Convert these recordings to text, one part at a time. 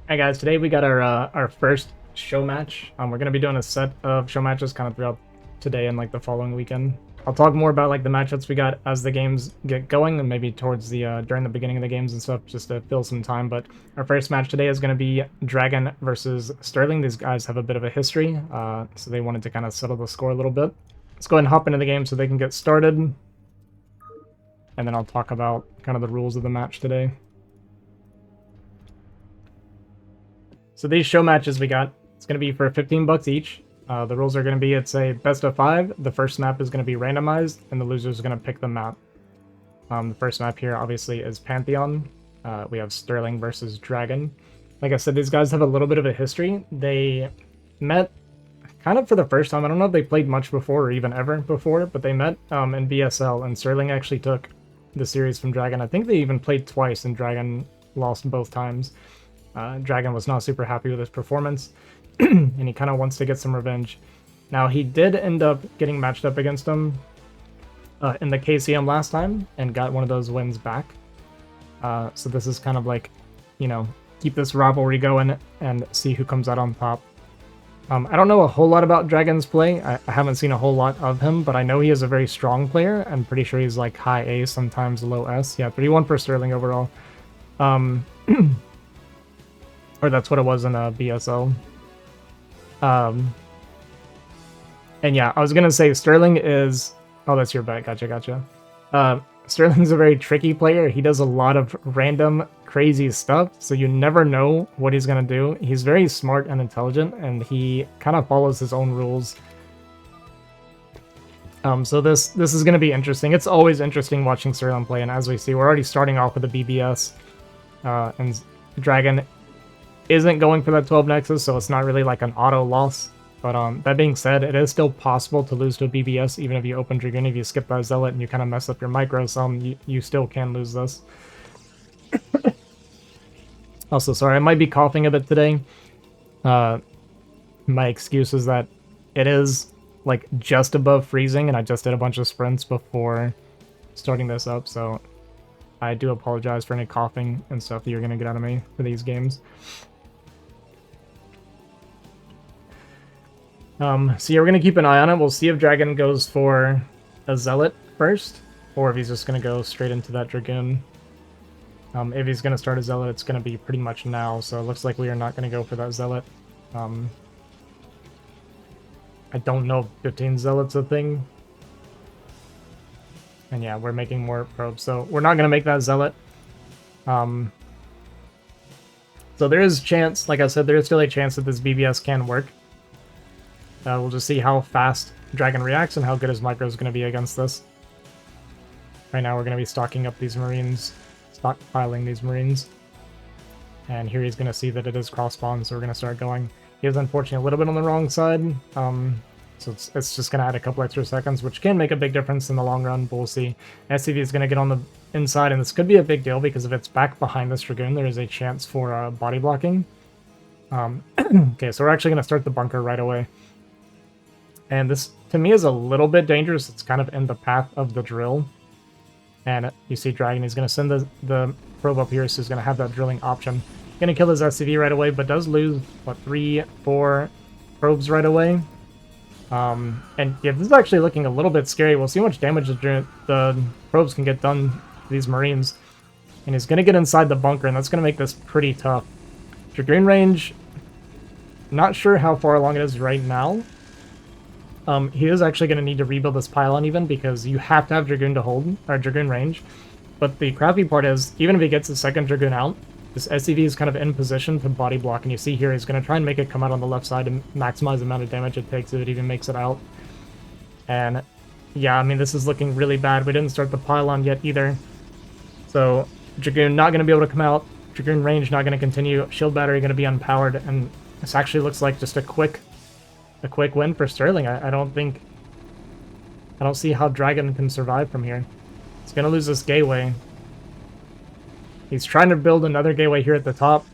Hi guys, today we got our first show match. We're gonna be doing a set of show matches kind of throughout today and like the following weekend. I'll talk more about like the matchups we got as the games get going and maybe towards the during the beginning of the games and stuff just to fill some time. But our first match today is gonna be Dragon versus Sterling. These guys have a bit of a history, so they wanted to kind of settle the score a little bit. Let's go ahead and hop into the game so they can get started, and then I'll talk about kind of the rules of the match today. So these show matches we got, it's going to be for 15 bucks each. The rules are going to be, it's a best of 5. The first map is going to be randomized, and the loser is going to pick the map. The first map here, obviously, is Pantheon. We have Sterling versus Dragon. Like I said, these guys have a little bit of a history. They met kind of for the first time. I don't know if they played much before or even ever before, but they met in BSL, and Sterling actually took the series from Dragon. I think they even played twice, and Dragon lost both times. Dragon was not super happy with his performance, and he kind of wants to get some revenge. Now, he did end up getting matched up against him in the KCM last time, and got one of those wins back. So this is kind of like, you know, keep this rivalry going and see who comes out on top. I don't know a whole lot about Dragon's play. I haven't seen a whole lot of him, but I know he is a very strong player. I'm pretty sure he's like high A, sometimes low S. Yeah, 3-1 for Sterling overall. Or that's what it was in BSL. And yeah, I was going to say Sterling is... Oh, that's your bet. Gotcha. Sterling's a very tricky player. He does a lot of random, crazy stuff, so you never know what he's going to do. He's very smart and intelligent, and he kind of follows his own rules. So this is going to be interesting. It's always interesting watching Sterling play, and as we see, we're already starting off with a BBS. And Dragon isn't going for that 12 Nexus, so it's not really like an auto loss. But that being said, it is still possible to lose to a BBS, even if you open Dragoon. If you skip that Zealot and you kind of mess up your micro some, you still can lose this. Also, sorry, I might be coughing a bit today. My excuse is that it is like just above freezing, and I just did a bunch of sprints before starting this up, so I do apologize for any coughing and stuff that you're going to get out of me for these games. So yeah, we're going to keep an eye on it. We'll see if Dragon goes for a Zealot first, or if he's just going to go straight into that Dragoon. If he's going to start a Zealot, it's going to be pretty much now, so it looks like we are not going to go for that Zealot. I don't know if 15 Zealot's a thing. And yeah, we're making more probes, so we're not going to make that Zealot. So there is chance, like I said, there is still a chance that this BBS can work. We'll just see how fast Dragon reacts and how good his micro is going to be against this. Right now we're going to be stocking up these Marines, stockpiling these Marines. And here he's going to see that it is cross-spawn, so we're going to start going. He is unfortunately a little bit on the wrong side, so it's just going to add a couple extra seconds, which can make a big difference in the long run, but we'll see. SCV is going to get on the inside, and this could be a big deal, because if it's back behind this Dragoon, there is a chance for body blocking. Okay, so we're actually going to start the bunker right away. And this, to me, is a little bit dangerous. It's kind of in the path of the drill. And you see Dragon, he's going to send the probe up here, so he's going to have that drilling option. Going to kill his SCV right away, but does lose, what, 3-4 probes right away. And yeah, this is actually looking a little bit scary. We'll see how much damage the probes can get done to these Marines. And he's going to get inside the bunker, and that's going to make this pretty tough. Dragoon range, not sure how far along it is right now. He is actually going to need to rebuild this pylon even, because you have to have Dragoon to hold, or Dragoon range. But the crappy part is, even if he gets the second Dragoon out, this SCV is kind of in position to body block, and you see here he's going to try and make it come out on the left side and maximize the amount of damage it takes if it even makes it out. And yeah, I mean, this is looking really bad. We didn't start the pylon yet either. So Dragoon not going to be able to come out. Dragoon range not going to continue. Shield battery going to be unpowered, and this actually looks like just a quick win for Sterling. I don't see how Dragon can survive from here. He's going to lose this gateway. He's trying to build another gateway here at the top.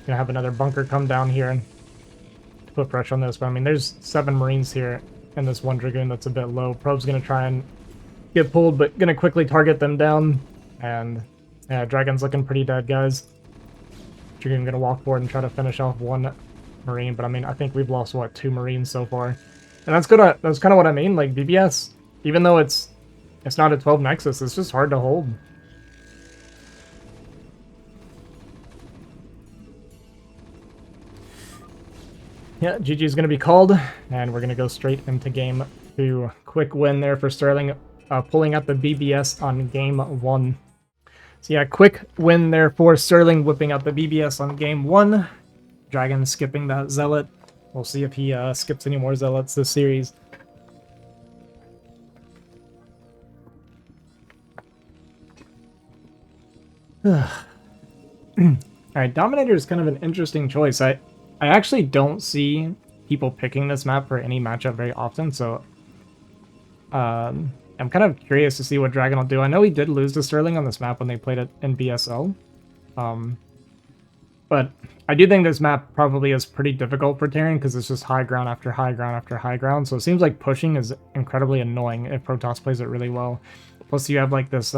Gonna have another bunker come down here and put pressure on this, but I mean, there's 7 Marines here and this one Dragoon that's a bit low. Probe's gonna try and get pulled, but gonna quickly target them down. And yeah, Dragon's looking pretty dead, guys. Dragoon gonna walk forward and try to finish off one Marine, but I mean, I think we've lost, what, 2 Marines so far. And that's good. That's kind of what I mean. Like, BBS, even though it's not a 12 Nexus, it's just hard to hold. Yeah, GG is going to be called, and we're going to go straight into game 2. Quick win there for Sterling, pulling out the BBS on game 1. So yeah, quick win there for Sterling, whipping out the BBS on game 1. Dragon skipping that Zealot. We'll see if he skips any more Zealots this series. Alright, Dominator is kind of an interesting choice. I actually don't see people picking this map for any matchup very often, so I'm kind of curious to see what Dragon will do. I know he did lose to Sterling on this map when they played it in BSL. But I do think this map probably is pretty difficult for Terran because it's just high ground after high ground after high ground. So it seems like pushing is incredibly annoying if Protoss plays it really well. Plus you have like this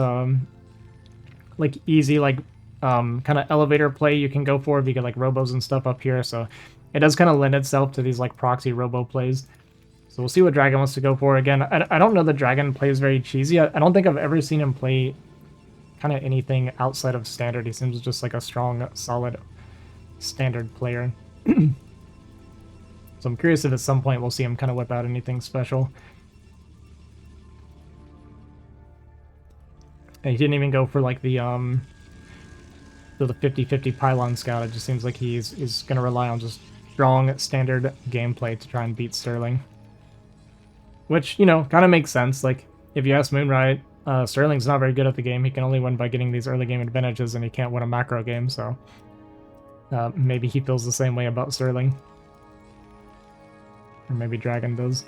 like easy like kind of elevator play you can go for if you get like robos and stuff up here. So it does kind of lend itself to these like proxy robo plays. So we'll see what Dragon wants to go for. Again, I don't know that Dragon plays very cheesy. I don't think I've ever seen him play kind of anything outside of standard. He seems just like a strong, solid standard player. So I'm curious if at some point we'll see him kind of whip out anything special. And he didn't even go for like the 50-50 pylon scout. It just seems like he's going to rely on just strong standard gameplay to try and beat Sterling. Which, you know, kind of makes sense. Like, if you ask Moonright, Sterling's not very good at the game. He can only win by getting these early game advantages, and he can't win a macro game, so maybe he feels the same way about Sterling. Or maybe Dragon does.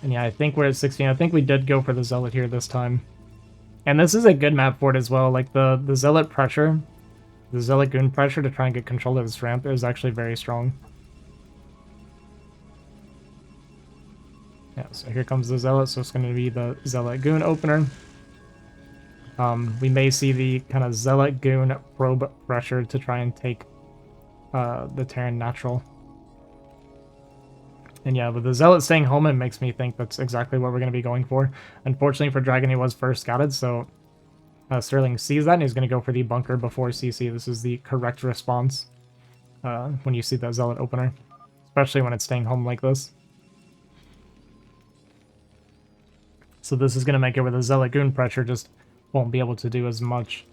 And yeah, I think we're at 16. I think we did go for the Zealot here this time. And this is a good map for it as well. Like, the Zealot pressure, the Zealot Goon pressure to try and get control of this ramp is actually very strong. Yeah, so here comes the Zealot, so it's going to be the Zealot Goon opener. We may see the kind of Zealot Goon probe pressure to try and take the Terran natural. And yeah, with the Zealot staying home, it makes me think that's exactly what we're going to be going for. Unfortunately for Dragon, he was first scouted, so Sterling sees that, and he's going to go for the bunker before CC. This is the correct response when you see that Zealot opener, especially when it's staying home like this. So this is going to make it where the Zealot Goon pressure just won't be able to do as much.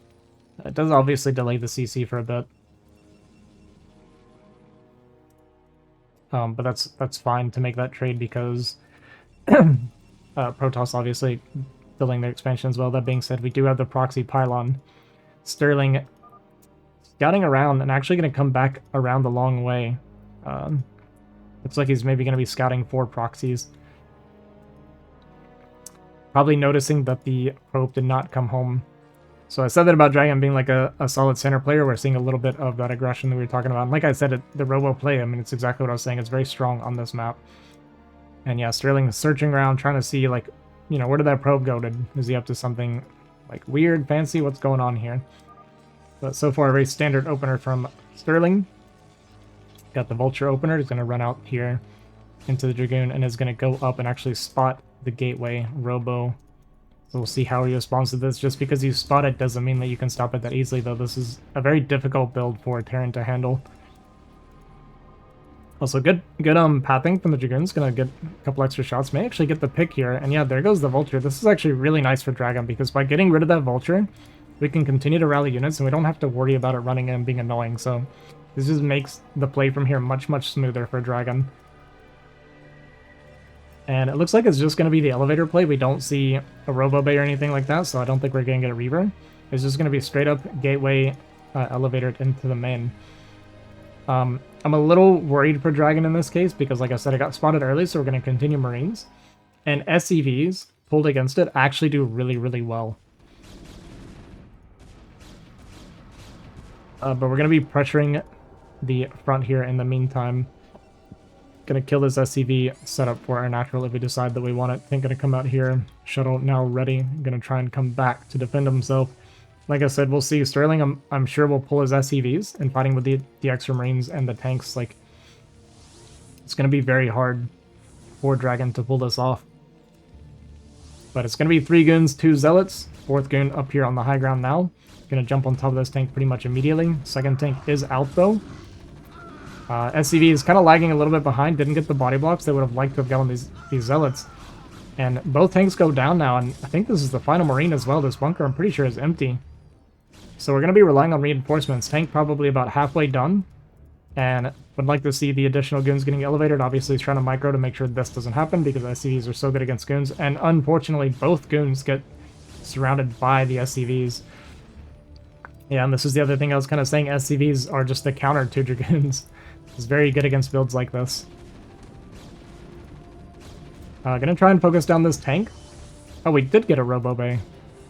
It does obviously delay the CC for a bit. But that's fine to make that trade because Protoss obviously building their expansion as well. That being said, we do have the proxy pylon. Sterling scouting around and actually going to come back around the long way. Looks like he's maybe going to be scouting 4 proxies. Probably noticing that the probe did not come home. So I said that about Dragon being like a solid center player. We're seeing a little bit of that aggression that we were talking about. And like I said, the robo play, I mean, it's exactly what I was saying. It's very strong on this map. And yeah, Sterling is searching around, trying to see, like, you know, where did that probe go? Is he up to something, like, weird, fancy? What's going on here? But so far, a very standard opener from Sterling. Got the Vulture opener. He's going to run out here into the Dragoon and is going to go up and actually spot the gateway robo. So we'll see how he responds to this. Just because you spot it doesn't mean that you can stop it that easily, though. This is a very difficult build for Terran to handle. Also, good pathing from the Dragoons. Gonna get a couple extra shots. May actually get the pick here. And yeah, there goes the Vulture. This is actually really nice for Dragon, because by getting rid of that Vulture, we can continue to rally units, and we don't have to worry about it running in and being annoying. So this just makes the play from here much, much smoother for Dragon. And it looks like it's just going to be the elevator play. We don't see a Robo Bay or anything like that, so I don't think we're going to get a Reaver. It's just going to be straight up gateway elevator into the main. I'm a little worried for Dragon in this case, because like I said, I got spotted early, so we're going to continue Marines. And SCVs pulled against it actually do really, really well. But we're going to be pressuring the front here in the meantime. Gonna kill this SCV, set up for our natural if we decide that we want it. Think gonna come out here, shuttle now ready, gonna try and come back to defend himself. Like I said, we'll see. Sterling, I'm sure will pull his SCVs and fighting with the extra Marines and the tanks. Like, it's going to be very hard for Dragon to pull this off. But it's going to be 3 goons, 2 zealots. 4th goon up here on the high ground now. Going to jump on top of this tank pretty much immediately. 2nd tank is out though. SCV is kind of lagging a little bit behind. Didn't get the body blocks. They would have liked to have gotten these zealots. And both tanks go down now. And I think this is the final Marine as well. This bunker, I'm pretty sure, is empty. So we're going to be relying on reinforcements. Tank probably about halfway done. And would like to see the additional goons getting elevated. Obviously, he's trying to micro to make sure this doesn't happen because SCVs are so good against goons. And unfortunately, both goons get surrounded by the SCVs. Yeah, and this is the other thing I was kind of saying. SCVs are just the counter to Dragoons. It's very good against builds like this. Gonna try and focus down this tank. Oh, we did get a Robo Bay.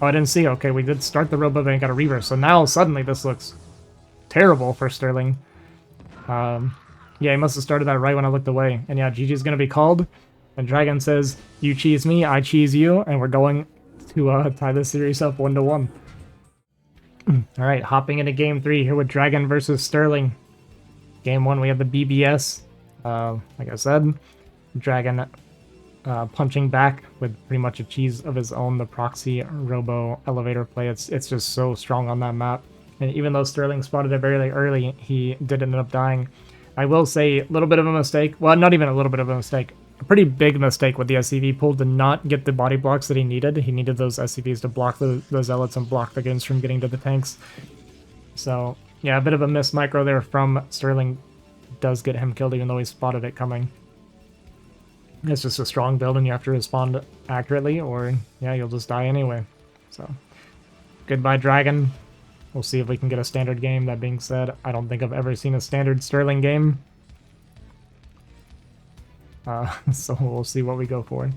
Oh, I didn't see. Okay, we did start the Robo Bay and got a Reaver. So now suddenly this looks terrible for Sterling. Yeah, he must have started that right when I looked away. And yeah, GG's gonna be called. And Dragon says, you cheese me, I cheese you. And we're going to tie this series up 1-1. Alright, hopping into game 3 here with Dragon versus Sterling. Game 1, we have the BBS. Like I said, Dragon punching back with pretty much a cheese of his own. The proxy robo elevator play, it's just so strong on that map. And even though Sterling spotted it very early, he did end up dying. I will say a little bit of a mistake. Well, not even a little bit of a mistake. A pretty big mistake with the SCV pull to not get the body blocks that he needed. He needed those SCVs to block the zealots and block the goons from getting to the tanks. So, yeah, a bit of a missed micro there from Sterling does get him killed even though he spotted it coming. It's just a strong build and you have to respond accurately or, yeah, you'll just die anyway. So, goodbye, Dragon. We'll see if we can get a standard game. That being said, I don't think I've ever seen a standard Sterling game. So we'll see what we go for.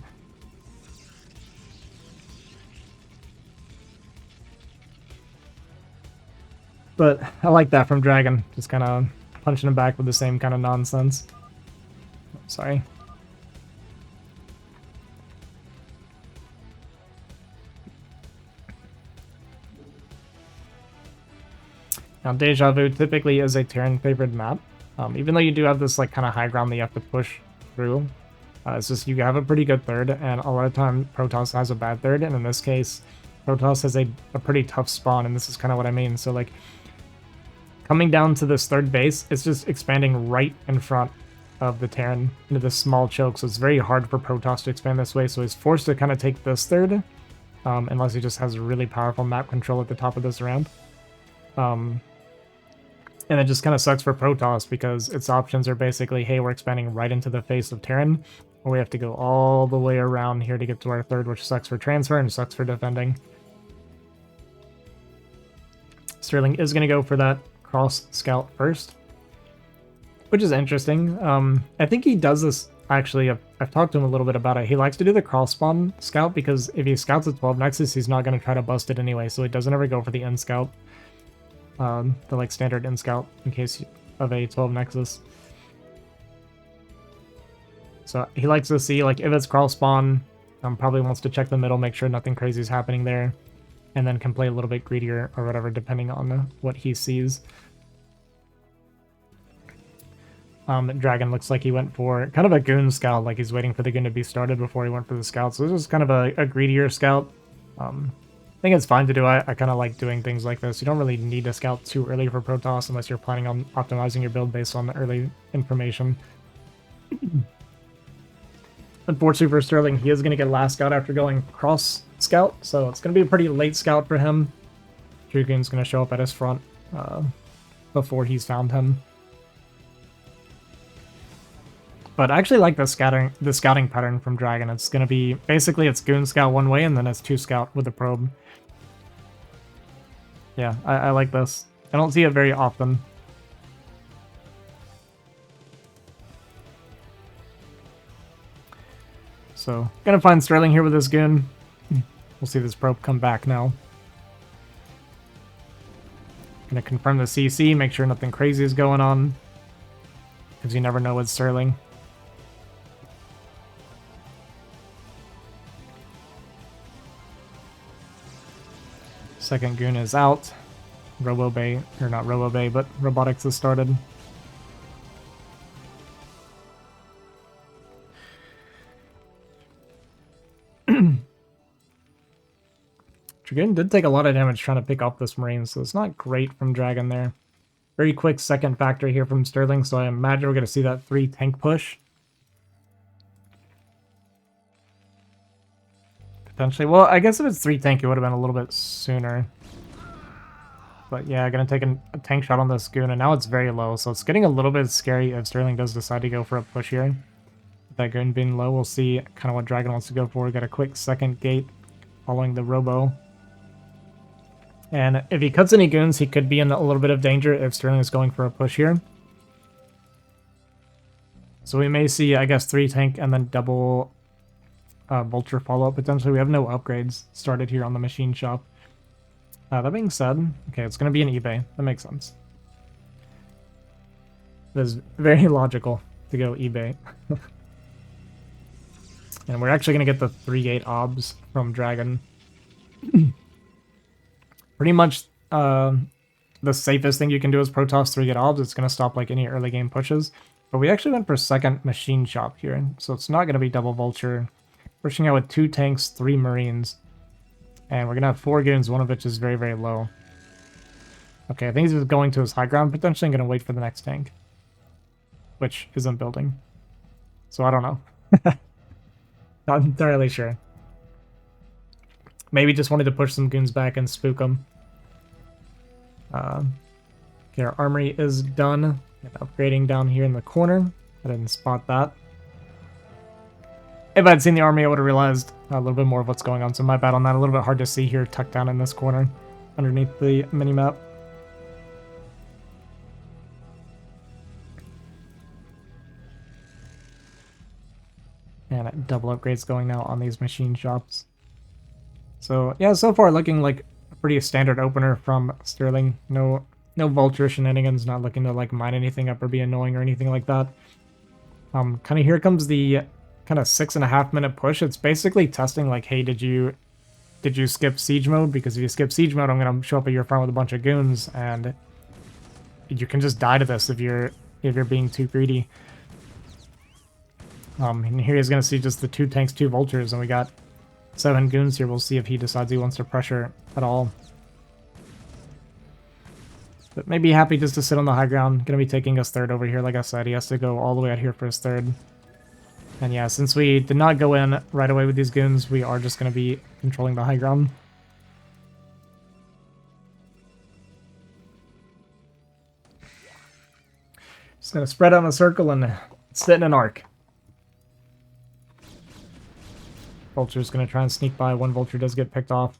But I like that from Dragon. Just kind of punching him back with the same kind of nonsense. Sorry. Now, Deja Vu typically is a Terran favored map. Even though you do have this like kind of high ground that you have to push through. It's just you have a pretty good third, and a lot of time Protoss has a bad third, and in this case, Protoss has a pretty tough spawn, and this is kind of what I mean. So like, coming down to this third base, it's just expanding right in front of the Terran into this small choke, so it's very hard for Protoss to expand this way, so he's forced to kind of take this third, unless he just has really powerful map control at the top of this ramp. And it just kind of sucks for Protoss because its options are basically, hey, we're expanding right into the face of Terran, or we have to go all the way around here to get to our third, which sucks for transfer and sucks for defending. Sterling is going to go for that cross scout first, which is interesting. I think he does this, actually, I've talked to him a little bit about it. He likes to do the cross spawn scout because if he scouts at 12 Nexus, he's not going to try to bust it anyway, so he doesn't ever go for the end scout. The like standard in scout in case of a 12 Nexus. So he likes to see like if it's crawl spawn, probably wants to check the middle, make sure nothing crazy is happening there, and then can play a little bit greedier or whatever depending on what he sees. Dragon looks like he went for kind of a goon scout, like he's waiting for the goon to be started before he went for the scout. So this is kind of a greedier scout. I think it's fine to do. I kind of like doing things like this. You don't really need to scout too early for Protoss unless you're planning on optimizing your build based on the early information. Unfortunately for Sterling, he is going to get last scout after going cross scout, so it's going to be a pretty late scout for him. Dragoon's going to show up at his front before he's found him. But I actually like the scouting pattern from Dragon. It's going to be, basically it's goon scout one way and then it's 2 scout with a probe. Yeah, I like this. I don't see it very often. So, gonna find Sterling here with his goon. We'll see this probe come back now. Gonna confirm the CC, make sure nothing crazy is going on. Because you never know with Sterling. Second goon is out. Robo Bay, or not Robo Bay, but Robotics has started. Dragoon did take a lot of damage trying to pick off this Marine, so it's not great from Dragon there. Very quick second factory here from Sterling, so I imagine we're going to see that 3 tank push. Potentially. Well, I guess if it's 3 tank, it would have been a little bit sooner. But yeah, going to take a tank shot on this goon, and now it's very low, so it's getting a little bit scary if Sterling does decide to go for a push here. With that goon being low, we'll see kind of what Dragon wants to go for. Got a quick second gate following the Robo. And if he cuts any goons, he could be in a little bit of danger if Sterling is going for a push here. So we may see, I guess, 3 tank and then double Vulture follow-up potentially. We have no upgrades started here on the machine shop. That being said, okay, it's going to be an eBay. That makes sense. It is very logical to go eBay. And we're actually going to get the 3-gate obs from Dragon. Pretty much the safest thing you can do is Protoss 3-gate obs. It's going to stop like any early game pushes. But we actually went for second machine shop here, so it's not going to be double Vulture. Pushing out with 2 tanks, 3 Marines. And we're going to have 4 goons, one of which is very, very low. Okay, I think he's going to his high ground, potentially. I'm going to wait for the next tank. Which isn't building. So I don't know. Not entirely sure. Maybe just wanted to push some goons back and spook them. Okay, our armory is done. Upgrading down here in the corner. I didn't spot that. If I'd seen the army, I would have realized a little bit more of what's going on, so my bad on that. A little bit hard to see here, tucked down in this corner, underneath the minimap. And double upgrades going now on these machine shops. So, yeah, so far looking like a pretty standard opener from Sterling. No Vulture shenanigans, not looking to, like, mine anything up or be annoying or anything like that. Kind of here comes the kind of 6.5 minute push. It's basically testing like, hey, did you skip siege mode? Because if you skip siege mode, I'm gonna show up at your farm with a bunch of goons, and you can just die to this if you're being too greedy. And here he's gonna see just the 2 tanks, 2 Vultures, and we got 7 goons here. We'll see if he decides he wants to pressure at all. But maybe happy just to sit on the high ground. Gonna be taking us third over here. Like I said, he has to go all the way out here for his third. And yeah, since we did not go in right away with these goons, we are just going to be controlling the high ground. Just going to spread out in a circle and sit in an arc. Vulture's going to try and sneak by. 1 Vulture does get picked off.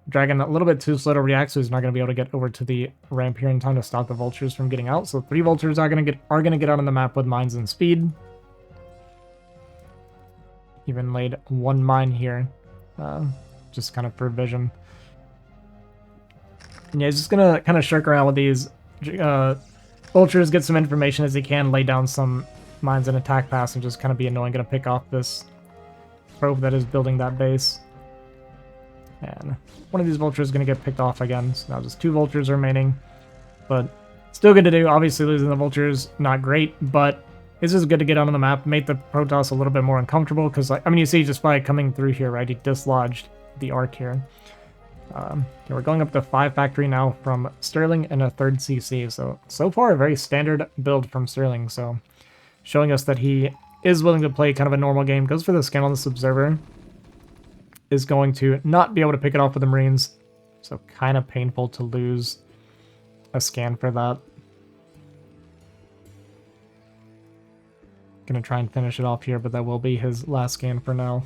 Dragon a little bit too slow to react, so he's not going to be able to get over to the ramp here in time to stop the Vultures from getting out. So 3 Vultures are going to get out on the map with mines and speed. Even laid 1 mine here, just kind of for vision. And yeah, he's just gonna kind of shirk around with these Vultures, get some information as he can, lay down some mines and attack pass, and just kind of be annoying. Gonna pick off this probe that is building that base. And one of these Vultures is gonna get picked off again, so now just 2 Vultures remaining. But still good to do. Obviously losing the Vultures, not great, but this is good to get on the map, make the Protoss a little bit more uncomfortable, because, like, I mean, you see just by coming through here, right, he dislodged the arc here. Okay, we're going up to 5 factory now from Sterling and a 3rd CC, so far a very standard build from Sterling, so showing us that he is willing to play kind of a normal game, goes for the scan on this Observer, is going to not be able to pick it off with the Marines, so kind of painful to lose a scan for that. Gonna try and finish it off here, but that will be his last scan for now.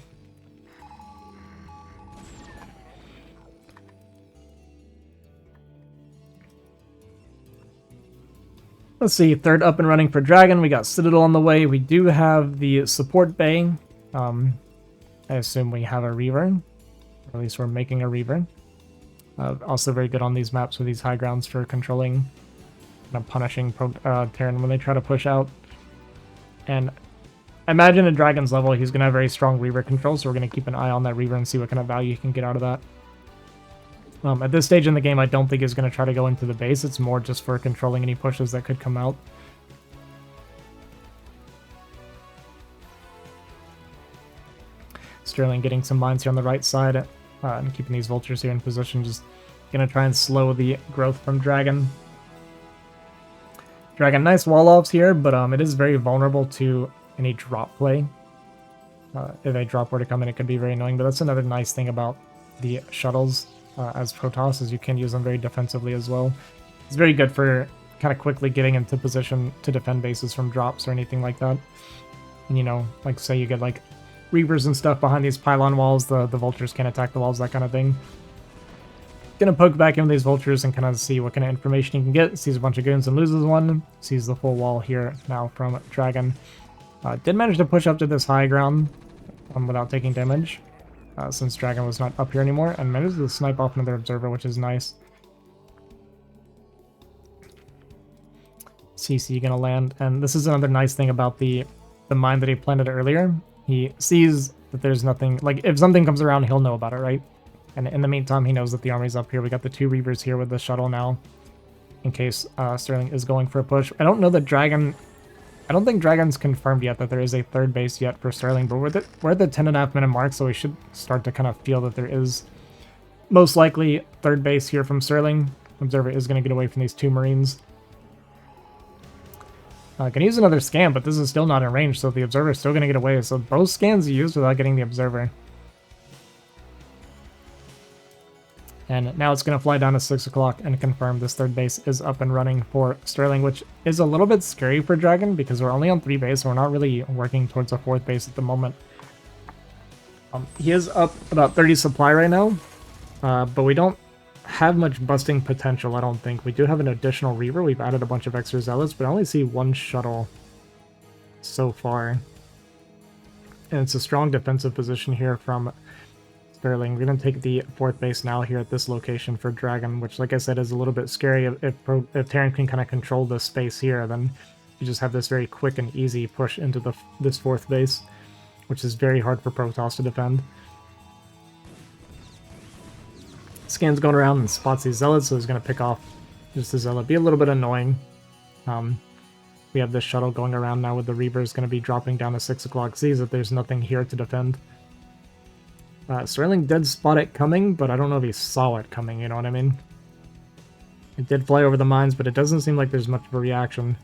Let's see, 3rd up and running for Dragon. We got Citadel on the way. We do have the support bay. I assume we have a Reaver. Or at least we're making a Reaver. Also very good on these maps with these high grounds for controlling and punishing Terran when they try to push out. And I imagine at Dragon's level, he's going to have very strong Reaver control, so we're going to keep an eye on that Reaver and see what kind of value he can get out of that. At this stage in the game, I don't think he's going to try to go into the base. It's more just for controlling any pushes that could come out. Sterling getting some mines here on the right side and keeping these vultures here in position. Just going to try and slow the growth from Dragon. Dragon, nice wall-offs here, but it is very vulnerable to any drop play. If a drop were to come in, it could be very annoying, but that's another nice thing about the shuttles as Protoss, is you can use them very defensively as well. It's very good for kind of quickly getting into position to defend bases from drops or anything like that. And, you know, like say you get like Reavers and stuff behind these pylon walls, the vultures can't attack the walls, that kind of thing. Gonna poke back into these vultures and kind of see what kind of information you can get. Sees a bunch of goons and loses one. Sees the full wall here now from Dragon. Did manage to push up to this high ground without taking damage, since Dragon was not up here anymore, and managed to snipe off another observer, which is nice. CC gonna land, and this is another nice thing about the mine that he planted earlier. He sees that there's nothing, like if something comes around, he'll know about it, right? And in the meantime, he knows that the army's up here. We got the 2 Reavers here with the shuttle now, in case Sterling is going for a push. I don't know that Dragon... I don't think Dragon's confirmed yet that there is a third base yet for Sterling, but we're at the 10.5 minute mark, so we should start to kind of feel that there is most likely third base here from Sterling. Observer is going to get away from these 2 Marines. Can use another scan, but this is still not in range, so the Observer is still going to get away. So both scans used without getting the Observer. And now it's going to fly down to 6 o'clock and confirm this third base is up and running for Sterling, which is a little bit scary for Dragon because we're only on 3 base, so we're not really working towards a 4th base at the moment. He is up about 30 supply right now, but we don't have much busting potential, I don't think. We do have an additional Reaver. We've added a bunch of extra Zealots, but I only see 1 shuttle so far. And it's a strong defensive position here from Sterling. We're going to take the 4th base now here at this location for Dragon, which, like I said, is a little bit scary. If Terran can kind of control this space here, then you just have this very quick and easy push into this 4th base, which is very hard for Protoss to defend. Scan's going around and spots these Zealots, so he's going to pick off just the Zealot. Be a little bit annoying. We have this shuttle going around now with the Reavers going to be dropping down to 6 o'clock. Sees that there's nothing here to defend. Sterling did spot it coming, but I don't know if he saw it coming, you know what I mean? It did fly over the mines, but it doesn't seem like there's much of a reaction.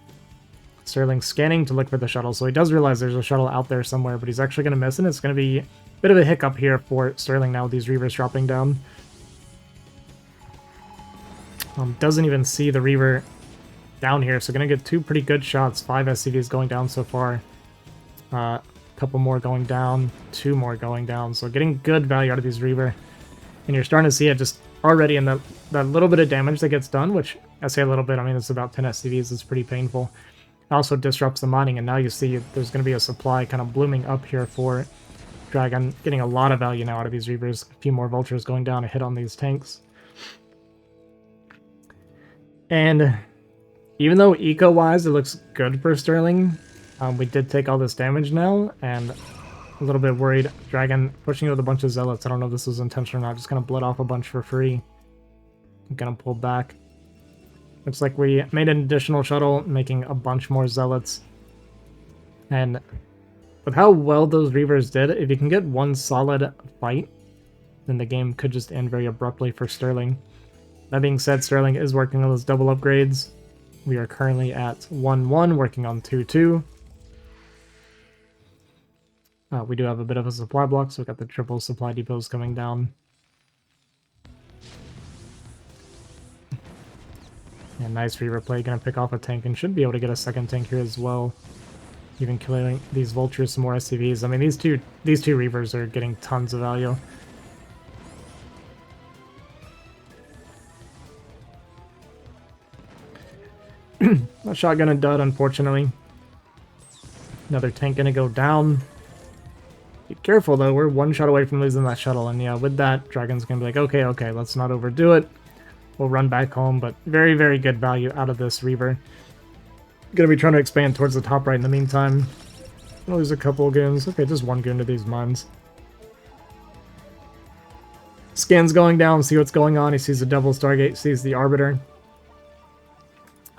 Sterling scanning to look for the shuttle, so he does realize there's a shuttle out there somewhere, but he's actually going to miss it. It's going to be a bit of a hiccup here for Sterling now with these Reavers dropping down. Doesn't even see the Reaver down here, so going to get 2 pretty good shots. 5 SCVs going down so far. Couple more going down, 2 more going down, so getting good value out of these Reaver. And you're starting to see it just already in that little bit of damage that gets done, which I say a little bit, I mean it's about 10 SCVs, it's pretty painful. It also disrupts the mining, and now you see there's going to be a supply kind of blooming up here for Dragon, getting a lot of value now out of these Reavers. A few more Vultures going down to hit on these tanks. And even though eco-wise it looks good for Sterling, we did take all this damage now, and a little bit worried. Dragon pushing with a bunch of Zealots. I don't know if this was intentional or not. Just gonna bled off a bunch for free. I'm gonna pull back. Looks like we made an additional shuttle, making a bunch more Zealots. And with how well those Reavers did, if you can get 1 solid fight, then the game could just end very abruptly for Sterling. That being said, Sterling is working on those double upgrades. We are currently at 1-1, working on 2-2. We do have a bit of a supply block, so we've got the triple supply depots coming down. And nice Reaver play, gonna pick off a tank and should be able to get a second tank here as well. Even killing these Vultures, some more SCVs. I mean, these two Reavers are getting tons of value. A shotgun and dud, unfortunately. Another tank gonna go down. Be careful though, we're 1 shot away from losing that shuttle, and yeah, with that, Dragon's gonna be like, okay, let's not overdo it. We'll run back home, but very, very good value out of this Reaver. Gonna be trying to expand towards the top right in the meantime. Oh, there's a couple of goons. Okay, just 1 goon to these mines. Scans going down, see what's going on. He sees the Devil Stargate, sees the Arbiter.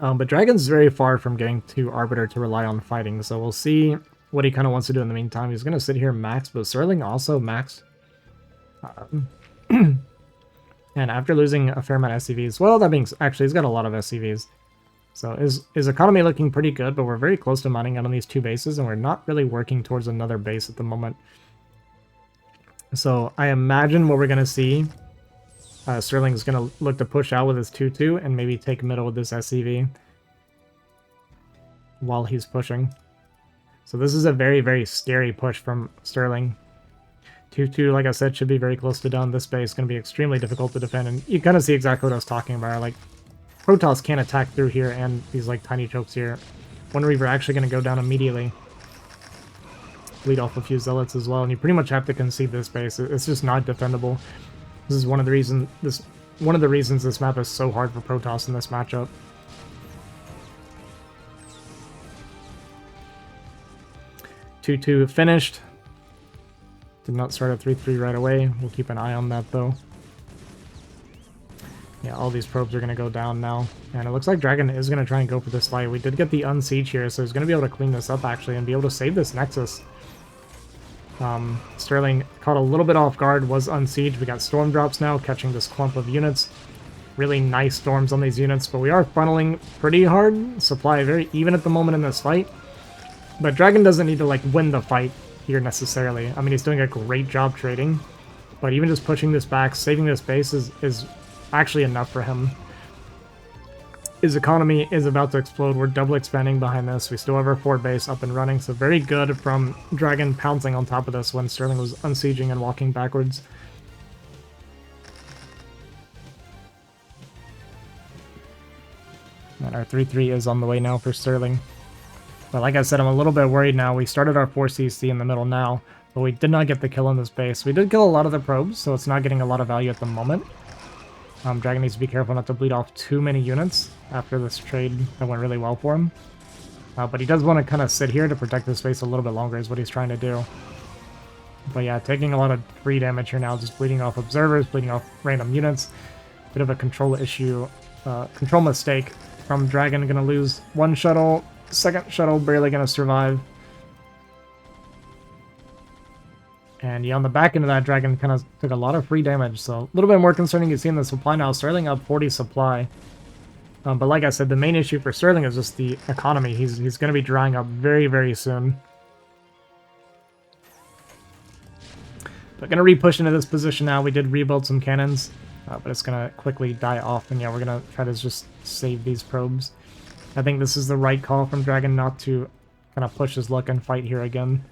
But Dragon's very far from getting to Arbiter to rely on fighting, so we'll see what he kind of wants to do in the meantime. He's going to sit here max, but Sterling also max. And after losing a fair amount of SCVs, well, that means actually he's got a lot of SCVs. So his economy looking pretty good, but we're very close to mining out on these 2 bases, and we're not really working towards another base at the moment. So I imagine what we're going to see, Sterling's going to look to push out with his 2-2 and maybe take middle with this SCV while he's pushing. So this is a very, very scary push from Sterling. 2-2, like I said, should be very close to down. This base is going to be extremely difficult to defend, and you kind of see exactly what I was talking about. Like, Protoss can't attack through here, and these like tiny chokes here. One Reaver actually going to go down immediately. Lead off a few Zealots as well, and you pretty much have to concede this base. It's just not defendable. This is one of the reasons this map is so hard for Protoss in this matchup. Two finished. Did not start at 3-3 right away. We'll keep an eye on that though. Yeah, all these probes are going to go down now. And it looks like Dragon is going to try and go for this fight. We did get the Unsiege here, so he's going to be able to clean this up actually and be able to save this Nexus. Sterling caught a little bit off guard, was unsieged. We got storm drops now, catching this clump of units. Really nice storms on these units, but we are funneling pretty hard. Supply very even at the moment in this fight. But Dragon doesn't need to like win the fight here necessarily. I mean, he's doing a great job trading, but even just pushing this back, saving this base is actually enough for him. His economy is about to explode. We're double expanding behind this. We still have our 4 base up and running, so very good from Dragon pouncing on top of this when Sterling was unsieging and walking backwards. And our 3-3 is on the way now for Sterling. But like I said, I'm a little bit worried now. We started our 4CC in the middle now, but we did not get the kill on this base. We did kill a lot of the probes, so it's not getting a lot of value at the moment. Dragon needs to be careful not to bleed off too many units after this trade that went really well for him. But he does want to kind of sit here to protect this base a little bit longer is what he's trying to do. But yeah, taking a lot of free damage here now, just bleeding off observers, bleeding off random units. Bit of a control issue, control mistake from Dragon. Going to lose 1 shuttle, 2nd shuttle barely going to survive. And yeah, on the back end of that, Dragon kind of took a lot of free damage, so a little bit more concerning. You see in the supply now, Sterling up 40 supply. But like I said, the main issue for Sterling is just the economy. He's going to be drying up very, very soon. But going to re-push into this position now. We did rebuild some cannons, but it's going to quickly die off. And yeah, we're going to try to just save these probes. I think this is the right call from Dragon not to kind of push his luck and fight here again.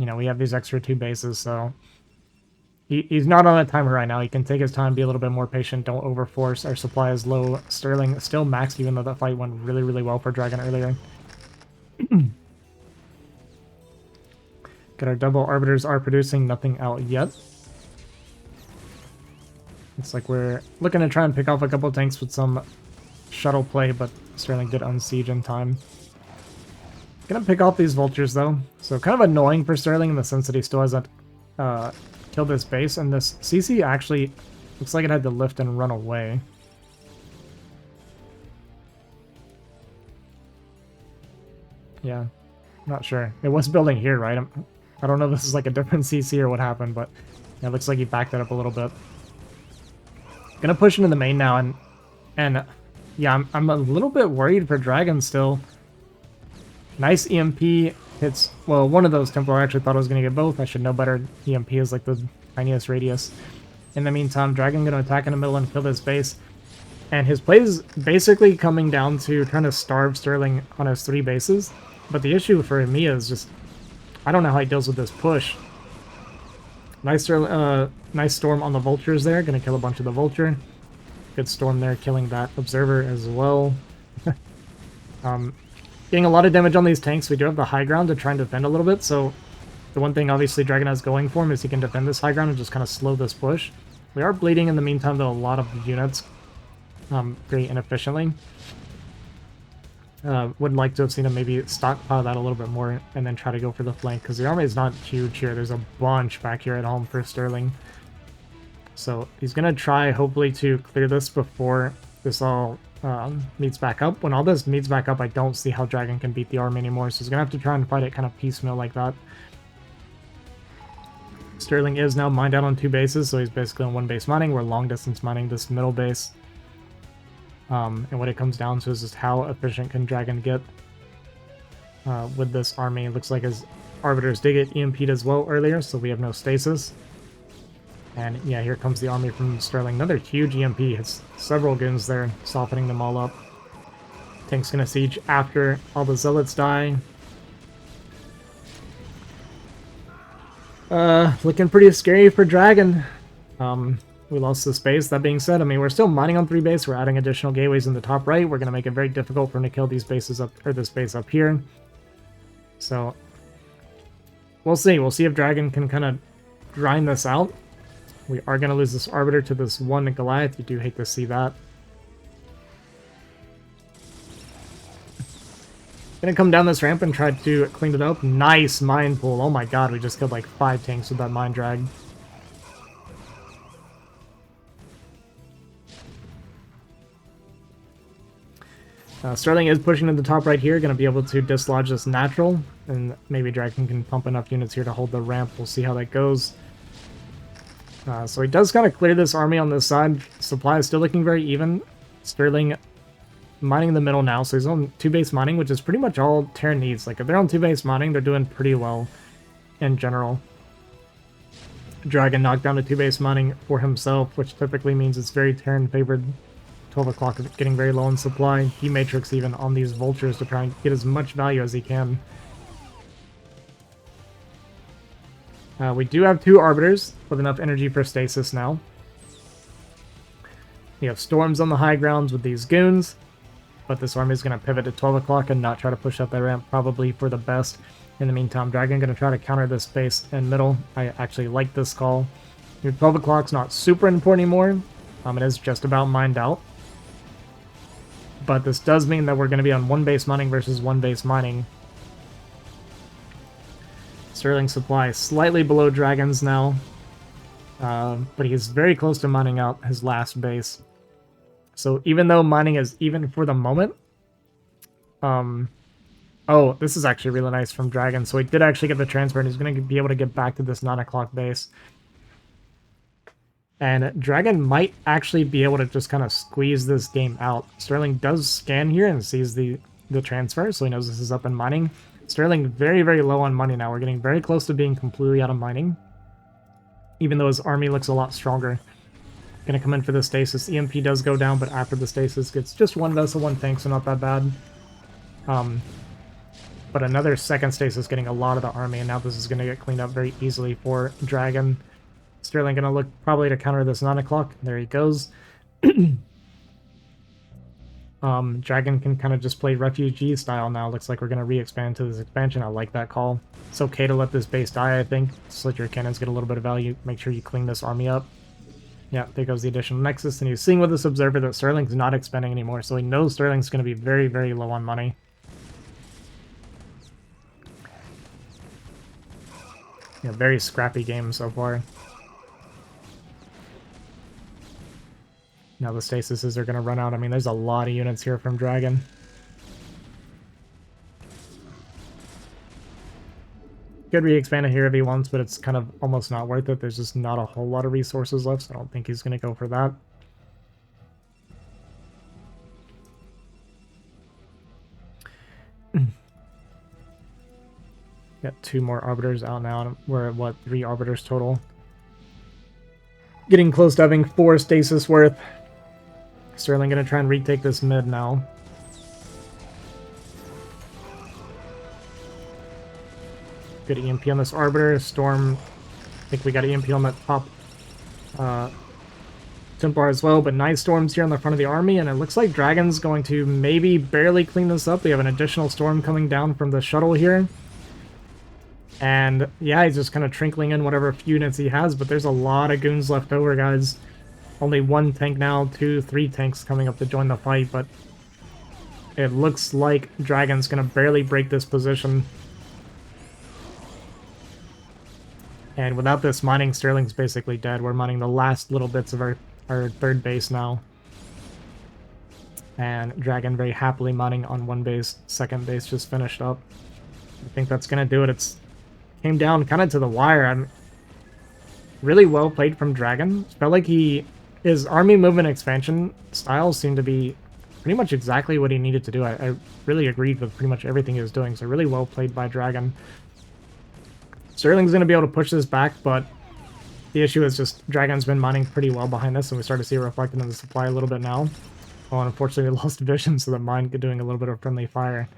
You know, we have these extra 2 bases, so he's not on a timer right now. He can take his time, be a little bit more patient, don't overforce. Our supply is low. Sterling still maxed, even though that fight went really, really well for Dragon earlier. Got our double arbiters are producing, nothing out yet. It's like we're looking to try and pick off a couple tanks with some shuttle play, but Sterling did unsiege in time. Gonna pick off these vultures though, so kind of annoying for Sterling in the sense that he still hasn't killed this base, and this CC actually looks like it had to lift and run away. Yeah, not sure. It was building here, right? I don't know if this is like a different CC or what happened, but yeah, it looks like he backed it up a little bit. Gonna push into the main now, and yeah, I'm a little bit worried for Dragon still. Nice EMP hits, well, one of those Templar. I actually thought I was going to get both. I should know better. EMP is like the tiniest radius. In the meantime, Dragon going to attack in the middle and kill this base. And his play is basically coming down to trying to starve Sterling on his 3 bases. But the issue for me is just, I don't know how he deals with this push. Nice storm on the vultures there. Going to kill a bunch of the vulture. Good storm there, killing that observer as well. Getting a lot of damage on these tanks. We do have the high ground to try and defend a little bit, so the one thing obviously Dragon has going for him is he can defend this high ground and just kind of slow this push. We are bleeding in the meantime, though, a lot of units very inefficiently. Would like to have seen him maybe stockpile that a little bit more and then try to go for the flank, because the army is not huge here. There's a bunch back here at home for Sterling. So he's going to try, hopefully, to clear this before this all meets back up. When all this meets back up, I don't see how Dragon can beat the army anymore, so he's going to have to try and fight it kind of piecemeal like that. Sterling is now mined out on 2 bases, so he's basically on 1 base mining. We're long distance mining this middle base. And what it comes down to is just how efficient can Dragon get with this army. It looks like his Arbiters did get EMP'd as well earlier, so we have no stasis. And yeah, here comes the army from Sterling. Another huge EMP. Has several goons there, softening them all up. Tank's gonna siege after all the zealots die. Looking pretty scary for Dragon. We lost the space. That being said, I mean, we're still mining on 3 base. We're adding additional gateways in the top right. We're gonna make it very difficult for him to kill these bases up, or this base up here. So we'll see. We'll see if Dragon can kind of grind this out. We are going to lose this Arbiter to this one Goliath. You do hate to see that. Gonna come down this ramp and try to clean it up. Nice mine pull. Oh my god, we just killed like 5 tanks with that mine drag. Sterling is pushing to the top right here. Going to be able to dislodge this natural. And maybe Dragon can pump enough units here to hold the ramp. We'll see how that goes. So he does kind of clear this army on this side. Supply is still looking very even. Sterling mining in the middle now, so he's on 2 base mining, which is pretty much all Terran needs. Like, if they're on 2 base mining, they're doing pretty well in general. Dragon knocked down to 2 base mining for himself, which typically means it's very Terran favored. 12 o'clock is getting very low in supply. He matrix even on these vultures to try and get as much value as he can. We do have 2 Arbiters with enough energy for stasis now. We have Storms on the high grounds with these goons, but this army is going to pivot to 12 o'clock and not try to push up that ramp, probably for the best. In the meantime, Dragon going to try to counter this base in middle. I actually like this call. Your 12 o'clock's not super important anymore. It is just about mined out. But this does mean that we're going to be on 1 base mining versus 1 base mining. Sterling supply is slightly below Dragon's now, but he's very close to mining out his last base. So even though mining is even for the moment, oh, this is actually really nice from Dragon. So he did actually get the transfer, and he's going to be able to get back to this 9 o'clock base. And Dragon might actually be able to just kind of squeeze this game out. Sterling does scan here and sees the transfer, so he knows this is up and mining. Sterling very, very low on money now. We're getting very close to being completely out of mining, even though his army looks a lot stronger. Gonna come in for the stasis. EMP does go down, but after the stasis gets just 1 vessel, 1 tank, so not that bad. But another second stasis getting a lot of the army, and now this is gonna get cleaned up very easily for Dragon. Sterling gonna look probably to counter this 9 o'clock. There he goes. Dragon can kind of just play refugee style now. Looks like we're going to re-expand to this expansion. I like that call. It's okay to let this base die, I think. Just let your cannons get a little bit of value. Make sure you clean this army up. Yeah, there goes the additional Nexus. And he's seeing with this Observer that Sterling's not expanding anymore, so he knows Sterling's going to be very, very low on money. Yeah, very scrappy game so far. Now the stasises are going to run out. I mean, there's a lot of units here from Dragon. Could re-expand it here if he wants, but it's kind of almost not worth it. There's just not a whole lot of resources left, so I don't think he's going to go for that. Got 2 more Arbiters out now. We're at, what, 3 Arbiters total. Getting close to having 4 stasis worth. Sterling gonna try and retake this mid now. Good EMP on this Arbiter. Storm, I think we got EMP on that top Templar as well, but nice Storms here on the front of the army, and it looks like Dragon's going to maybe barely clean this up. We have an additional Storm coming down from the shuttle here. And yeah, he's just kind of trickling in whatever few units he has, but there's a lot of goons left over, guys. Only 1 tank now, 2, 3 tanks coming up to join the fight, but it looks like Dragon's going to barely break this position. And without this mining, Sterling's basically dead. We're mining the last little bits of our third base now. And Dragon very happily mining on one base. Second base just finished up. I think that's going to do it. It's came down kind of to the wire. I'm really well played from Dragon. Felt like his army movement expansion styles seemed to be pretty much exactly what he needed to do. I really agreed with pretty much everything he was doing. So really well played by Dragon. Sterling's going to be able to push this back, but the issue is just Dragon's been mining pretty well behind us, and we start to see it reflected in the supply a little bit now. Oh, and unfortunately we lost vision, so the mine doing a little bit of friendly fire.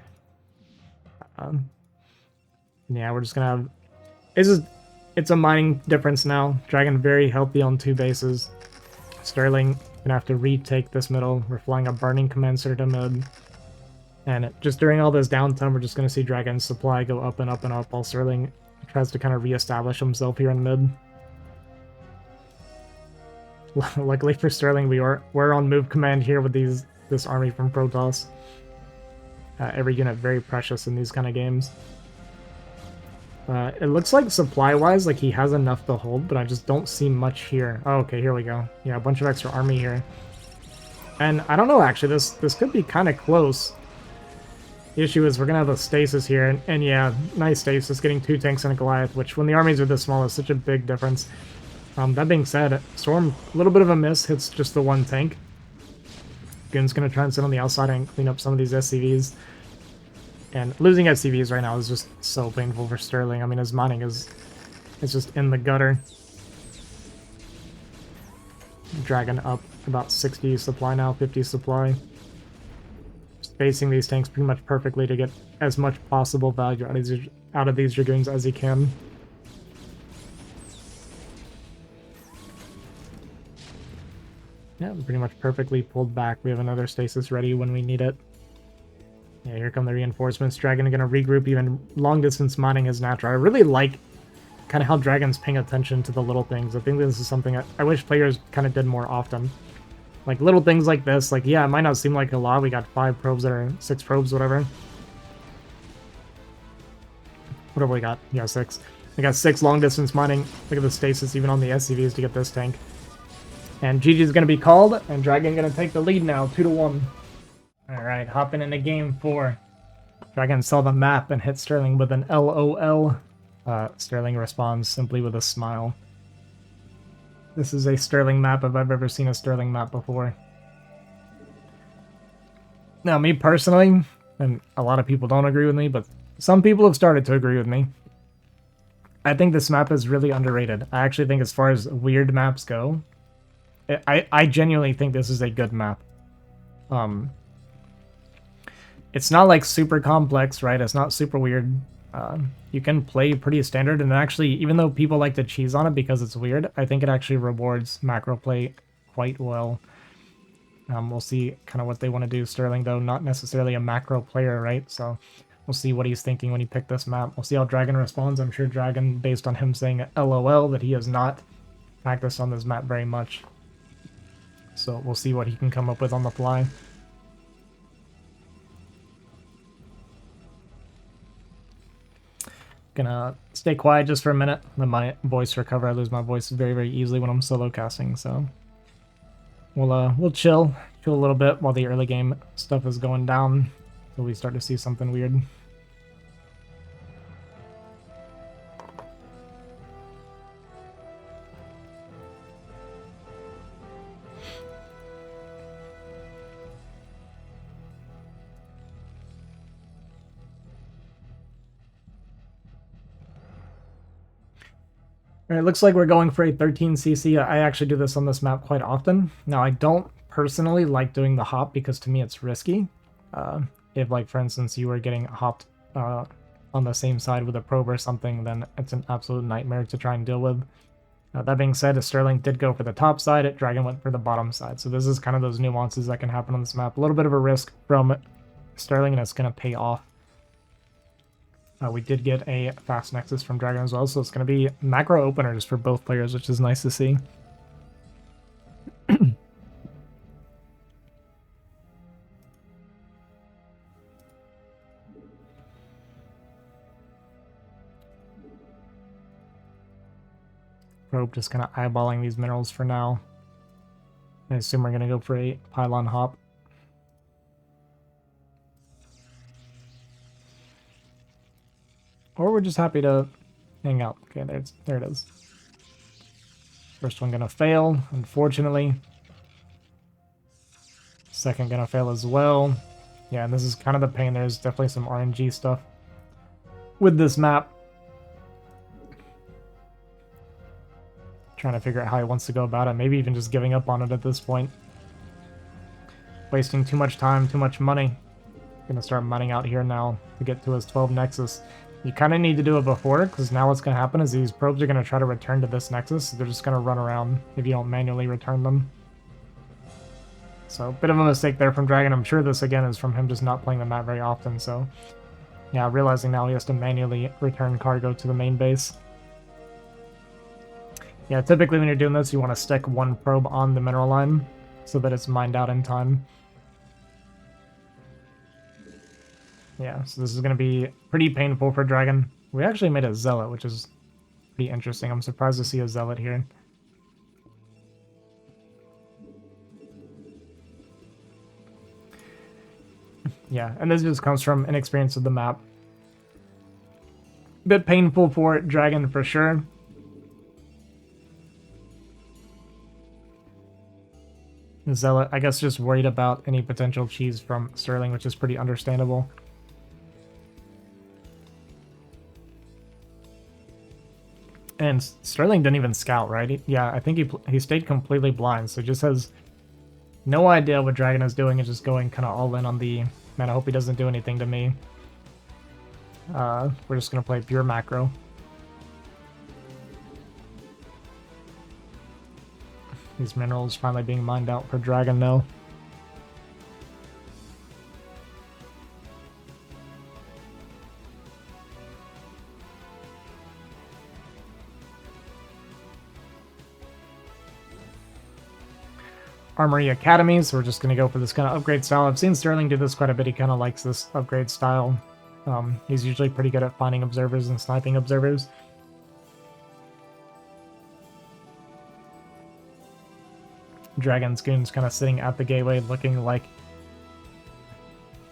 Yeah, we're just gonna have... It's a mining difference now. Dragon very healthy on 2 bases. Sterling gonna have to retake this middle. We're flying a burning commencer to mid. And just during all this downtime, we're just gonna see Dragon's supply go up and up and up while Sterling tries to kind of reestablish himself here in mid. Luckily for Sterling, we're on move command here with this army from Protoss. Every unit very precious in these kind of games. It looks like supply-wise, like he has enough to hold, but I just don't see much here. Oh, okay, here we go. Yeah, a bunch of extra army here. And I don't know, actually, this could be kind of close. The issue is we're going to have a stasis here, and yeah, nice stasis, getting 2 tanks and a Goliath, which when the armies are this small is such a big difference. That being said, Storm, a little bit of a miss, hits just the 1 tank. Goon's going to try and sit on the outside and clean up some of these SCVs. And losing SCVs right now is just so painful for Sterling. I mean, his mining is just in the gutter. Dragon up about 60 supply now, 50 supply. Spacing these tanks pretty much perfectly to get as much possible value out of these Dragoons as he can. Yeah, pretty much perfectly pulled back. We have another stasis ready when we need it. Yeah, here come the reinforcements. Dragon gonna regroup. Even long distance mining is natural. I really like kind of how Dragon's paying attention to the little things. I think this is something I wish players kind of did more often. Like little things like this. Like, yeah, it might not seem like a lot. We got 5 probes that are 6 probes, whatever. What have we got? Yeah, 6. We got 6 long distance mining. Look at the stasis even on the SCVs to get this tank. And GG's going to be called, and Dragon going to take the lead now, 2-1. Alright, hopping into game 4. Dragon saw the map and hit Sterling with an LOL. Sterling responds simply with a smile. This is a Sterling map if I've ever seen a Sterling map before. Now, me personally, and a lot of people don't agree with me, but some people have started to agree with me. I think this map is really underrated. I actually think as far as weird maps go, I genuinely think this is a good map. It's not like super complex, right? It's not super weird. You can play pretty standard, and actually, even though people like to cheese on it because it's weird, I think it actually rewards macro play quite well. We'll see kind of what they want to do. Sterling, though, not necessarily a macro player, right? So we'll see what he's thinking when he picked this map. We'll see how Dragon responds. I'm sure Dragon, based on him saying LOL, that he has not practiced on this map very much. So we'll see what he can come up with on the fly. Gonna stay quiet just for a minute, let my voice recover. I lose my voice very, very easily when I'm solo casting, so we'll chill a little bit while the early game stuff is going down until we start to see something weird. It looks like we're going for a 13cc. I actually do this on this map quite often. Now, I don't personally like doing the hop because to me it's risky. If, like, for instance, you were getting hopped on the same side with a probe or something, then it's an absolute nightmare to try and deal with. That being said, Sterling did go for the top side, Dragon went for the bottom side. So this is kind of those nuances that can happen on this map. A little bit of a risk from Sterling, and it's going to pay off. We did get a fast nexus from Dragon as well, so it's going to be macro openers for both players, which is nice to see. Probe just kind of eyeballing these minerals for now. I assume we're going to go for a pylon hop. Or we're just happy to hang out. Okay, there it is. First one going to fail, unfortunately. Second going to fail as well. Yeah, and this is kind of the pain. There's definitely some RNG stuff with this map. Trying to figure out how he wants to go about it. Maybe even just giving up on it at this point. Wasting too much time, too much money. Gonna start mining out here now to get to his 12 Nexus. You kind of need to do it before, because now what's going to happen is these probes are going to try to return to this Nexus. So they're just going to run around if you don't manually return them. So, a bit of a mistake there from Dragon. I'm sure this, again, is from him just not playing the map very often. So, yeah, realizing now he has to manually return cargo to the main base. Yeah, typically when you're doing this, you want to stick one probe on the mineral line so that it's mined out in time. Yeah, so this is going to be pretty painful for Dragon. We actually made a Zealot, which is pretty interesting. I'm surprised to see a Zealot here. Yeah, and this just comes from inexperience with the map. Bit painful for Dragon for sure. Zealot, I guess, just worried about any potential cheese from Sterling, which is pretty understandable. And Sterling didn't even scout, right? Yeah, I think he stayed completely blind, so just has no idea what Dragon is doing and just going kind of all in on the... Man, I hope he doesn't do anything to me. We're just going to play pure macro. These minerals finally being mined out for Dragon now. Armory Academy, so we're just going to go for this kind of upgrade style. I've seen Sterling do this quite a bit. He kind of likes this upgrade style. He's usually pretty good at finding observers and sniping observers. Dragon's Goon's kind of sitting at the gateway looking like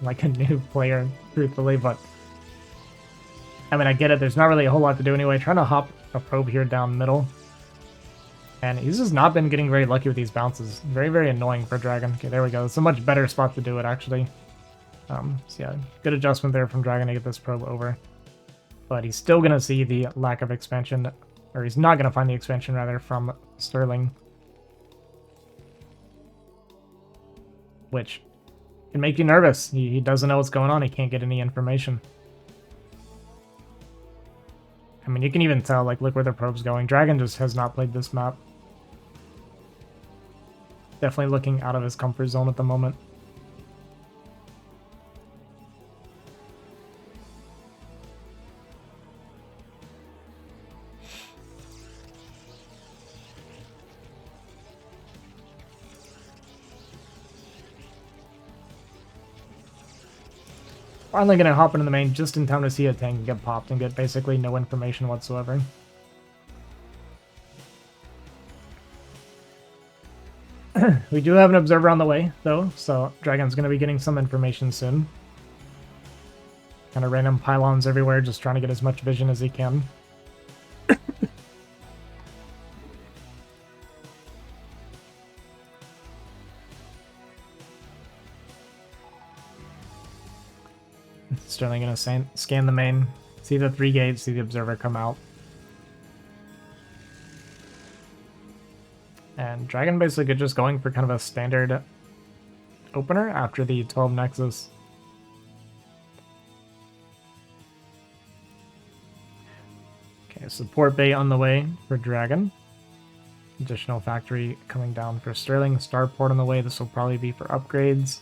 a new player, truthfully, but I mean, I get it. There's not really a whole lot to do anyway. Trying to hop a probe here down middle. And he's just not been getting very lucky with these bounces. Very, very annoying for Dragon. Okay, there we go. It's a much better spot to do it, actually. So yeah, good adjustment there from Dragon to get this probe over. But he's still going to see the lack of expansion, or he's not going to find the expansion, rather, from Sterling. Which can make you nervous. He doesn't know what's going on. He can't get any information. I mean, you can even tell, like, look where the probe's going. Dragon just has not played this map. Definitely looking out of his comfort zone at the moment. Finally gonna hop into the main just in time to see a tank get popped and get basically no information whatsoever. We do have an observer on the way, though, so Dragon's gonna be getting some information soon. Kind of random pylons everywhere, just trying to get as much vision as he can. Sterling gonna scan the main, see the 3 gates, see the observer come out. And Dragon basically just going for kind of a standard opener after the 12 Nexus. Okay, support bay on the way for Dragon. Additional factory coming down for Sterling. Starport on the way. This will probably be for upgrades.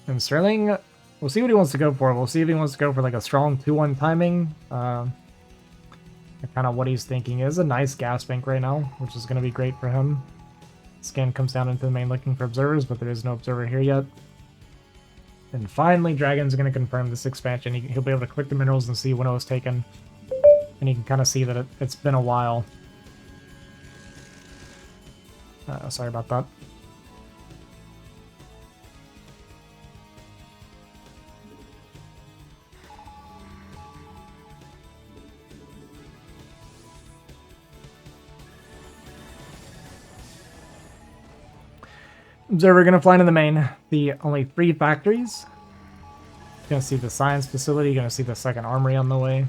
And Sterling, we'll see what he wants to go for. We'll see if he wants to go for like a strong 2-1 timing. Kind of what he's thinking is a nice gas bank right now, which is going to be great for him. Scan comes down into the main looking for observers, but there is no observer here yet. And finally, Dragon's going to confirm this expansion. He'll be able to click the minerals and see when it was taken. And you can kind of see that it's been a while. Sorry about that. Observer gonna fly into the main. The only 3 factories. Gonna see the science facility, gonna see the second armory on the way.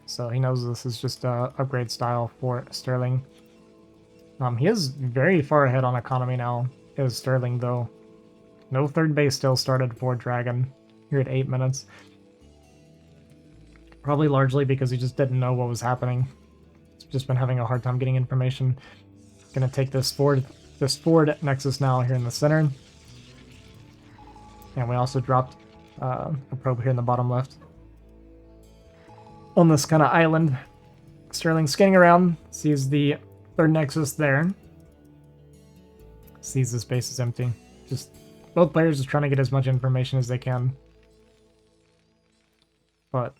So he knows this is just a upgrade style for Sterling. He is very far ahead on economy now, is Sterling though. No third base still started for Dragon here at 8 minutes. Probably largely because he just didn't know what was happening. He's just been having a hard time getting information. Gonna take this forward Nexus now here in the center. And we also dropped a probe here in the bottom left. On this kind of island, Sterling scanning around, sees the third Nexus there. Sees this base is empty. Just both players just trying to get as much information as they can. But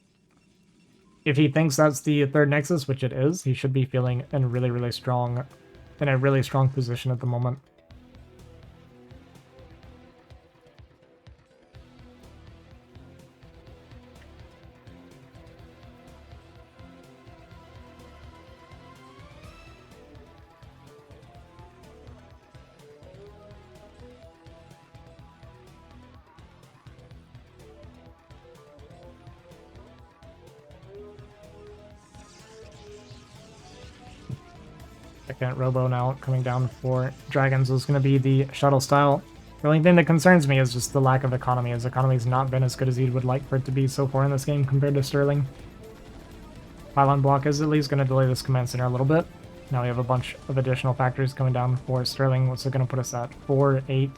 if he thinks that's the third Nexus, which it is, he should be feeling in a really strong position at the moment. Second Robo now coming down for Dragons is going to be the shuttle style. The only thing that concerns me is just the lack of economy. His economy's not been as good as he would like for it to be so far in this game compared to Sterling. Pylon block is at least going to delay this command center a little bit. Now we have a bunch of additional factories coming down for Sterling. What's it going to put us at? 4, 8.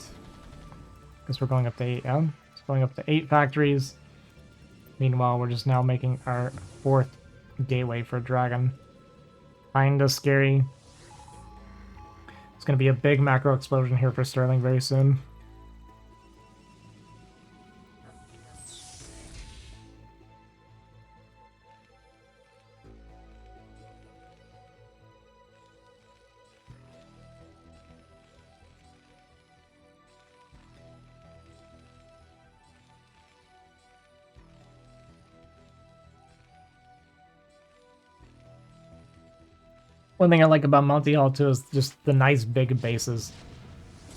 Because we're going up to 8, yeah? It's going up to 8 factories. Meanwhile, we're just now making our 4th gateway for Dragon. Kinda scary. It's going to be a big macro explosion here for Sterling very soon. One thing I like about Monty Hall too is just the nice big bases.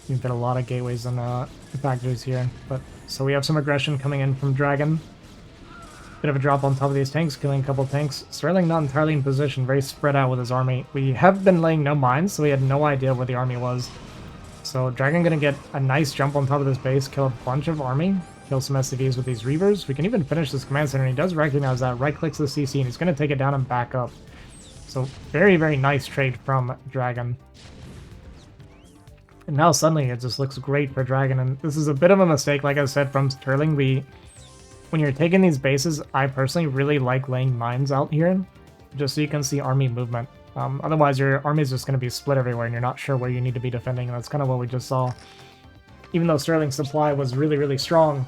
You've got a lot of gateways and factories here. But so we have some aggression coming in from Dragon. Bit of a drop on top of these tanks, killing a couple tanks. Sterling not entirely in position, very spread out with his army. We have been laying no mines, so we had no idea where the army was. So Dragon gonna get a nice jump on top of this base, kill a bunch of army, kill some SCVs with these Reavers. We can even finish this command center, and he does recognize that, right-clicks the CC, and he's gonna take it down and back up. So very nice trade from Dragon. And now suddenly it just looks great for Dragon, and this is a bit of a mistake, like I said, from Sterling. When you're taking these bases, I personally really like laying mines out here, just so you can see army movement. Otherwise, your army is just going to be split everywhere, and you're not sure where you need to be defending, and that's kind of what we just saw. Even though Sterling's supply was really strong,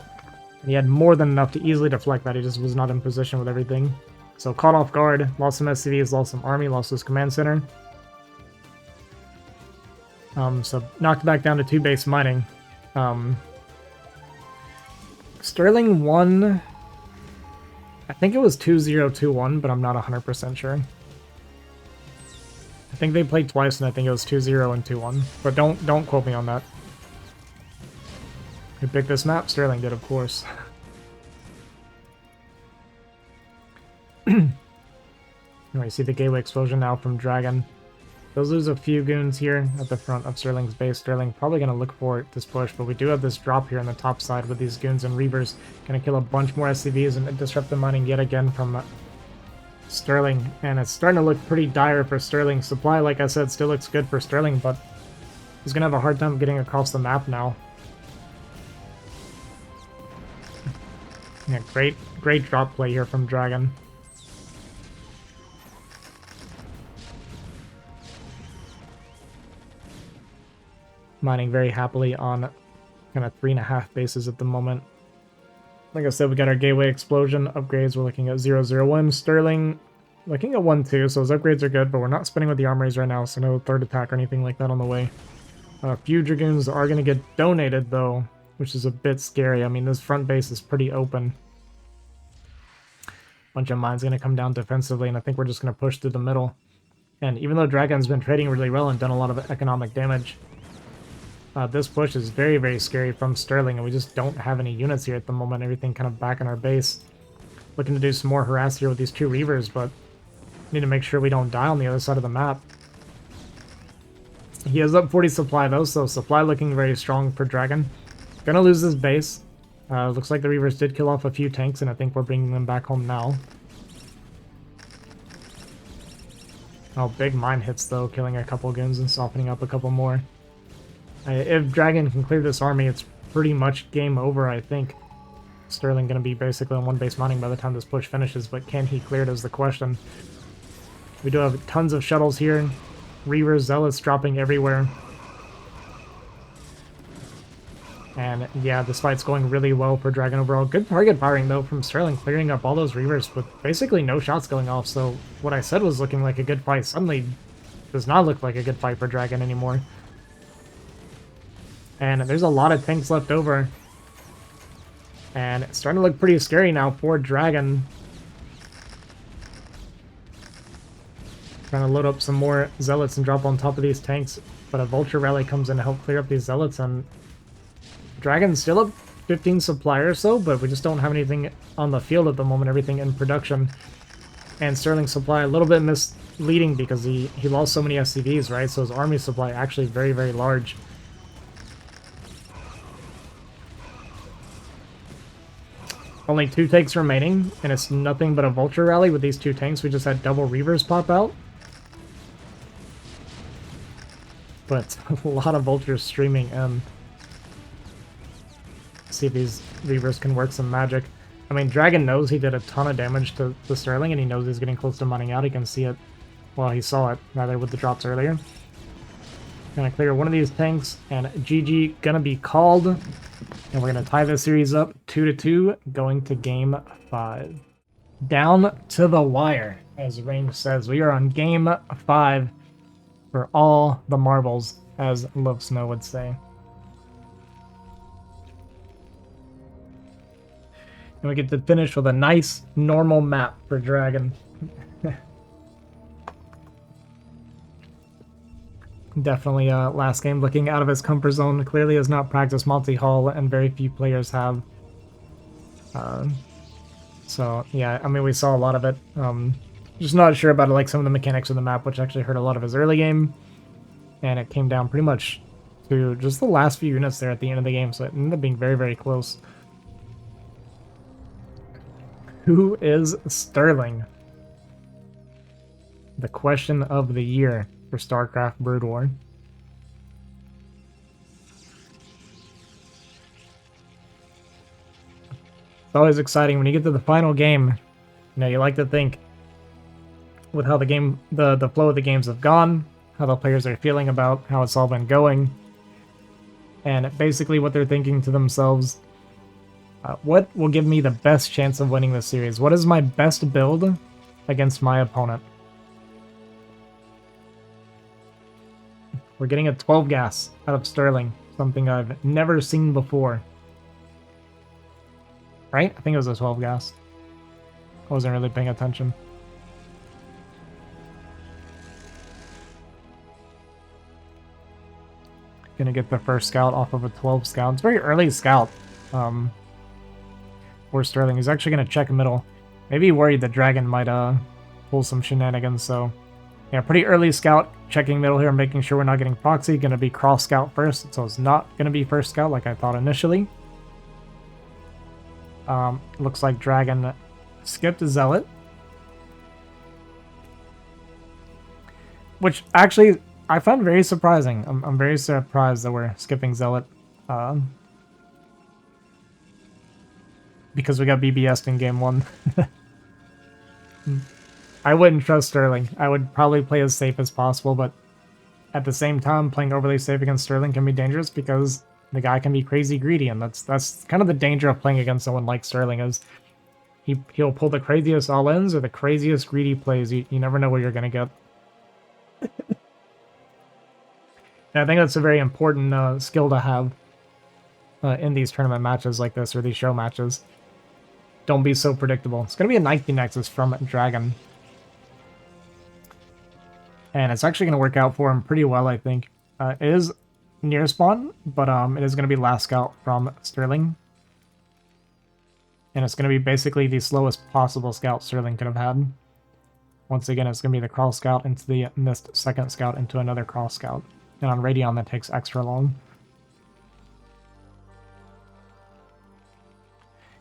and he had more than enough to easily deflect that, he just was not in position with everything. So caught off guard, lost some SCVs, lost some army, lost his command center. So knocked back down to 2 base mining. Sterling won, I think it was 2-0-2-1, but I'm not 100% sure. I think they played twice, and I think it was 2-0 and 2-1, but don't quote me on that. Who picked this map? Sterling did, of course. You see the gateway explosion now from Dragon. Those lose a few goons here at the front of Sterling's base. Sterling probably going to look for this push, but we do have this drop here on the top side with these goons and Reavers. Going to kill a bunch more SCVs and disrupt the mining yet again from Sterling. And it's starting to look pretty dire for Sterling. Supply, like I said, still looks good for Sterling, but he's going to have a hard time getting across the map now. Yeah, great drop play here from Dragon. Mining very happily on kind of 3.5 bases at the moment. Like I said, we got our Gateway Explosion upgrades. We're looking at 001. Sterling looking at 1-2, so those upgrades are good, but we're not spinning with the armories right now, so no third attack or anything like that on the way. A few Dragoons are going to get donated, though, which is a bit scary. I mean, this front base is pretty open. Bunch of mines going to come down defensively, and I think we're just going to push through the middle. And even though Dragon's been trading really well and done a lot of economic damage, this push is very, very scary from Sterling, and we just don't have any units here at the moment. Everything kind of back in our base. Looking to do some more harass here with these 2 Reavers, but need to make sure we don't die on the other side of the map. He has up 40 supply, though, so supply looking very strong for Dragon. Gonna lose this base. Looks like the Reavers did kill off a few tanks, and I think we're bringing them back home now. Oh, big mine hits, though, killing a couple goons and softening up a couple more. If Dragon can clear this army, it's pretty much game over, I think. Sterling going to be basically on 1 base mining by the time this push finishes, but can he clear it is the question. We do have tons of shuttles here. Reavers, Zealots dropping everywhere. And yeah, this fight's going really well for Dragon overall. Good target firing, though, from Sterling, clearing up all those Reavers with basically no shots going off. So what I said was looking like a good fight suddenly does not look like a good fight for Dragon anymore. And there's a lot of tanks left over. And it's starting to look pretty scary now for Dragon. Trying to load up some more Zealots and drop on top of these tanks. But a Vulture Rally comes in to help clear up these Zealots. And Dragon's still up 15 supply or so, but we just don't have anything on the field at the moment. Everything in production. And Sterling supply a little bit misleading because he lost so many SCVs, right? So his army supply actually very, very large. Only 2 tanks remaining, and it's nothing but a Vulture Rally with these 2 tanks. We just had double Reavers pop out. But a lot of Vultures streaming in. See if these Reavers can work some magic. I mean, Dragon knows he did a ton of damage to Sterling, and he knows he's getting close to mining out. He can see it. Well, he saw it, rather, with the drops earlier. Gonna clear one of these tanks, and GG gonna be called. And we're gonna tie this series up 2-2, going to game 5. Down to the wire, as Range says. We are on game 5 for all the marbles, as Love Snow would say. And we get to finish with a nice, normal map for Dragon. Definitely last game looking out of his comfort zone. Clearly has not practiced multi-hull, and very few players have. So yeah, I mean, we saw a lot of it. Just not sure about like some of the mechanics of the map, which actually hurt a lot of his early game. And it came down pretty much to just the last few units there at the end of the game, so it ended up being very, very close. Who is Sterling? The question of the year for StarCraft Brood War. It's always exciting when you get to the final game. You know, you like to think with how the game, the flow of the games have gone, how the players are feeling about how it's all been going, and basically what they're thinking to themselves. What will give me the best chance of winning this series? What is my best build against my opponent? We're getting a 12 gas out of Sterling, something I've never seen before. Right? I think it was a 12 gas. I wasn't really paying attention. Gonna get the first scout off of a 12 scout. It's a very early scout for Sterling. He's actually gonna check middle. Maybe worried that Dragon might pull some shenanigans, so yeah, pretty early scout, checking middle here, making sure we're not getting proxy. Gonna be cross scout first, so it's not gonna be first scout like I thought initially. Looks like Dragon skipped a Zealot. Which actually I found very surprising. I'm very surprised that we're skipping Zealot. Because we got BBS'd in game 1. I wouldn't trust Sterling. I would probably play as safe as possible, but at the same time, playing overly safe against Sterling can be dangerous because the guy can be crazy greedy, and that's kind of the danger of playing against someone like Sterling is he'll pull the craziest all-ins or the craziest greedy plays. You never know what you're going to get. And I think that's a very important skill to have in these tournament matches like this, or these show matches. Don't be so predictable. It's going to be a 19 Nexus from Dragon. And it's actually going to work out for him pretty well, I think. It is near spawn, but it is going to be last scout from Sterling. And it's going to be basically the slowest possible scout Sterling could have had. Once again, it's going to be the crawl scout into the missed second scout into another crawl scout. And on Radeon, that takes extra long.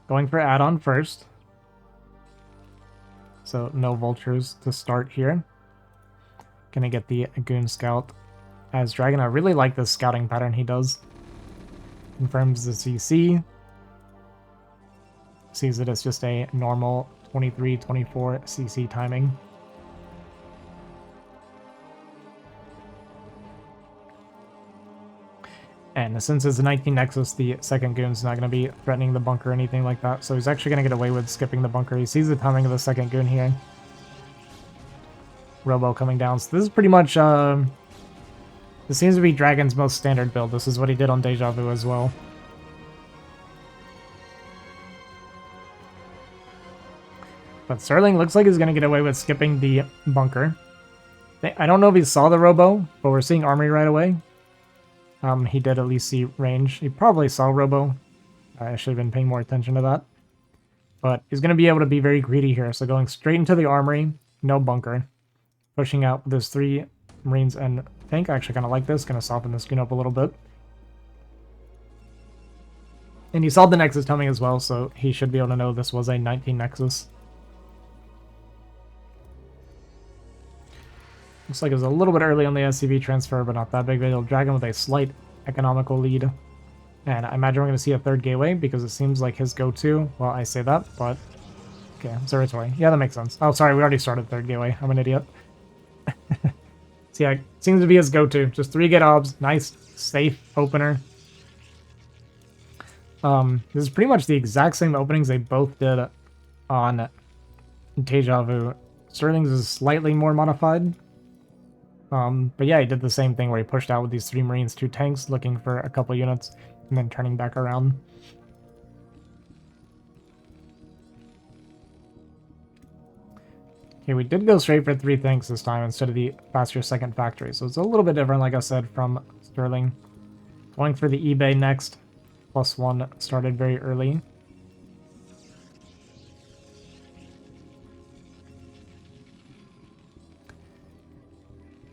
Going for add-on first. So no vultures to start here. Gonna get the Goon Scout as Dragon. I really like this scouting pattern he does. Confirms the CC. Sees it as just a normal 23-24 CC timing. And since it's a 19 Nexus, the second Goon's not going to be threatening the bunker or anything like that, so he's actually going to get away with skipping the bunker. He sees the timing of the second Goon here. Robo coming down. So this is pretty much, this seems to be Dragon's most standard build. This is what he did on Deja Vu as well. But Sterling looks like he's going to get away with skipping the bunker. I don't know if he saw the Robo, but we're seeing Armory right away. He did at least see range. He probably saw Robo. I should have been paying more attention to that. But he's going to be able to be very greedy here. So going straight into the Armory, no bunker. Pushing out with his 3 Marines and tank. I actually kind of like this. Going to soften this Goon up a little bit. And he saw the Nexus coming as well, so he should be able to know this was a 19 Nexus. Looks like it was a little bit early on the SCV transfer, but not that big. It'll Dragon with a slight economical lead. And I imagine we're going to see a third gateway, because it seems like his go-to. Well, I say that, but... Okay, observatory. Yeah, that makes sense. Oh, sorry, we already started third gateway. I'm an idiot. So yeah, it seems to be his go-to. Just 3 get obs. Nice, safe opener. This is pretty much the exact same openings they both did on Deja Vu. Sterling's is slightly more modified. But yeah, he did the same thing where he pushed out with these 3 Marines, 2 tanks, looking for a couple units, and then turning back around. Okay, we did go straight for 3 tanks this time instead of the faster second factory, so it's a little bit different, like I said, from Sterling. Going for the eBay next. +1 started very early.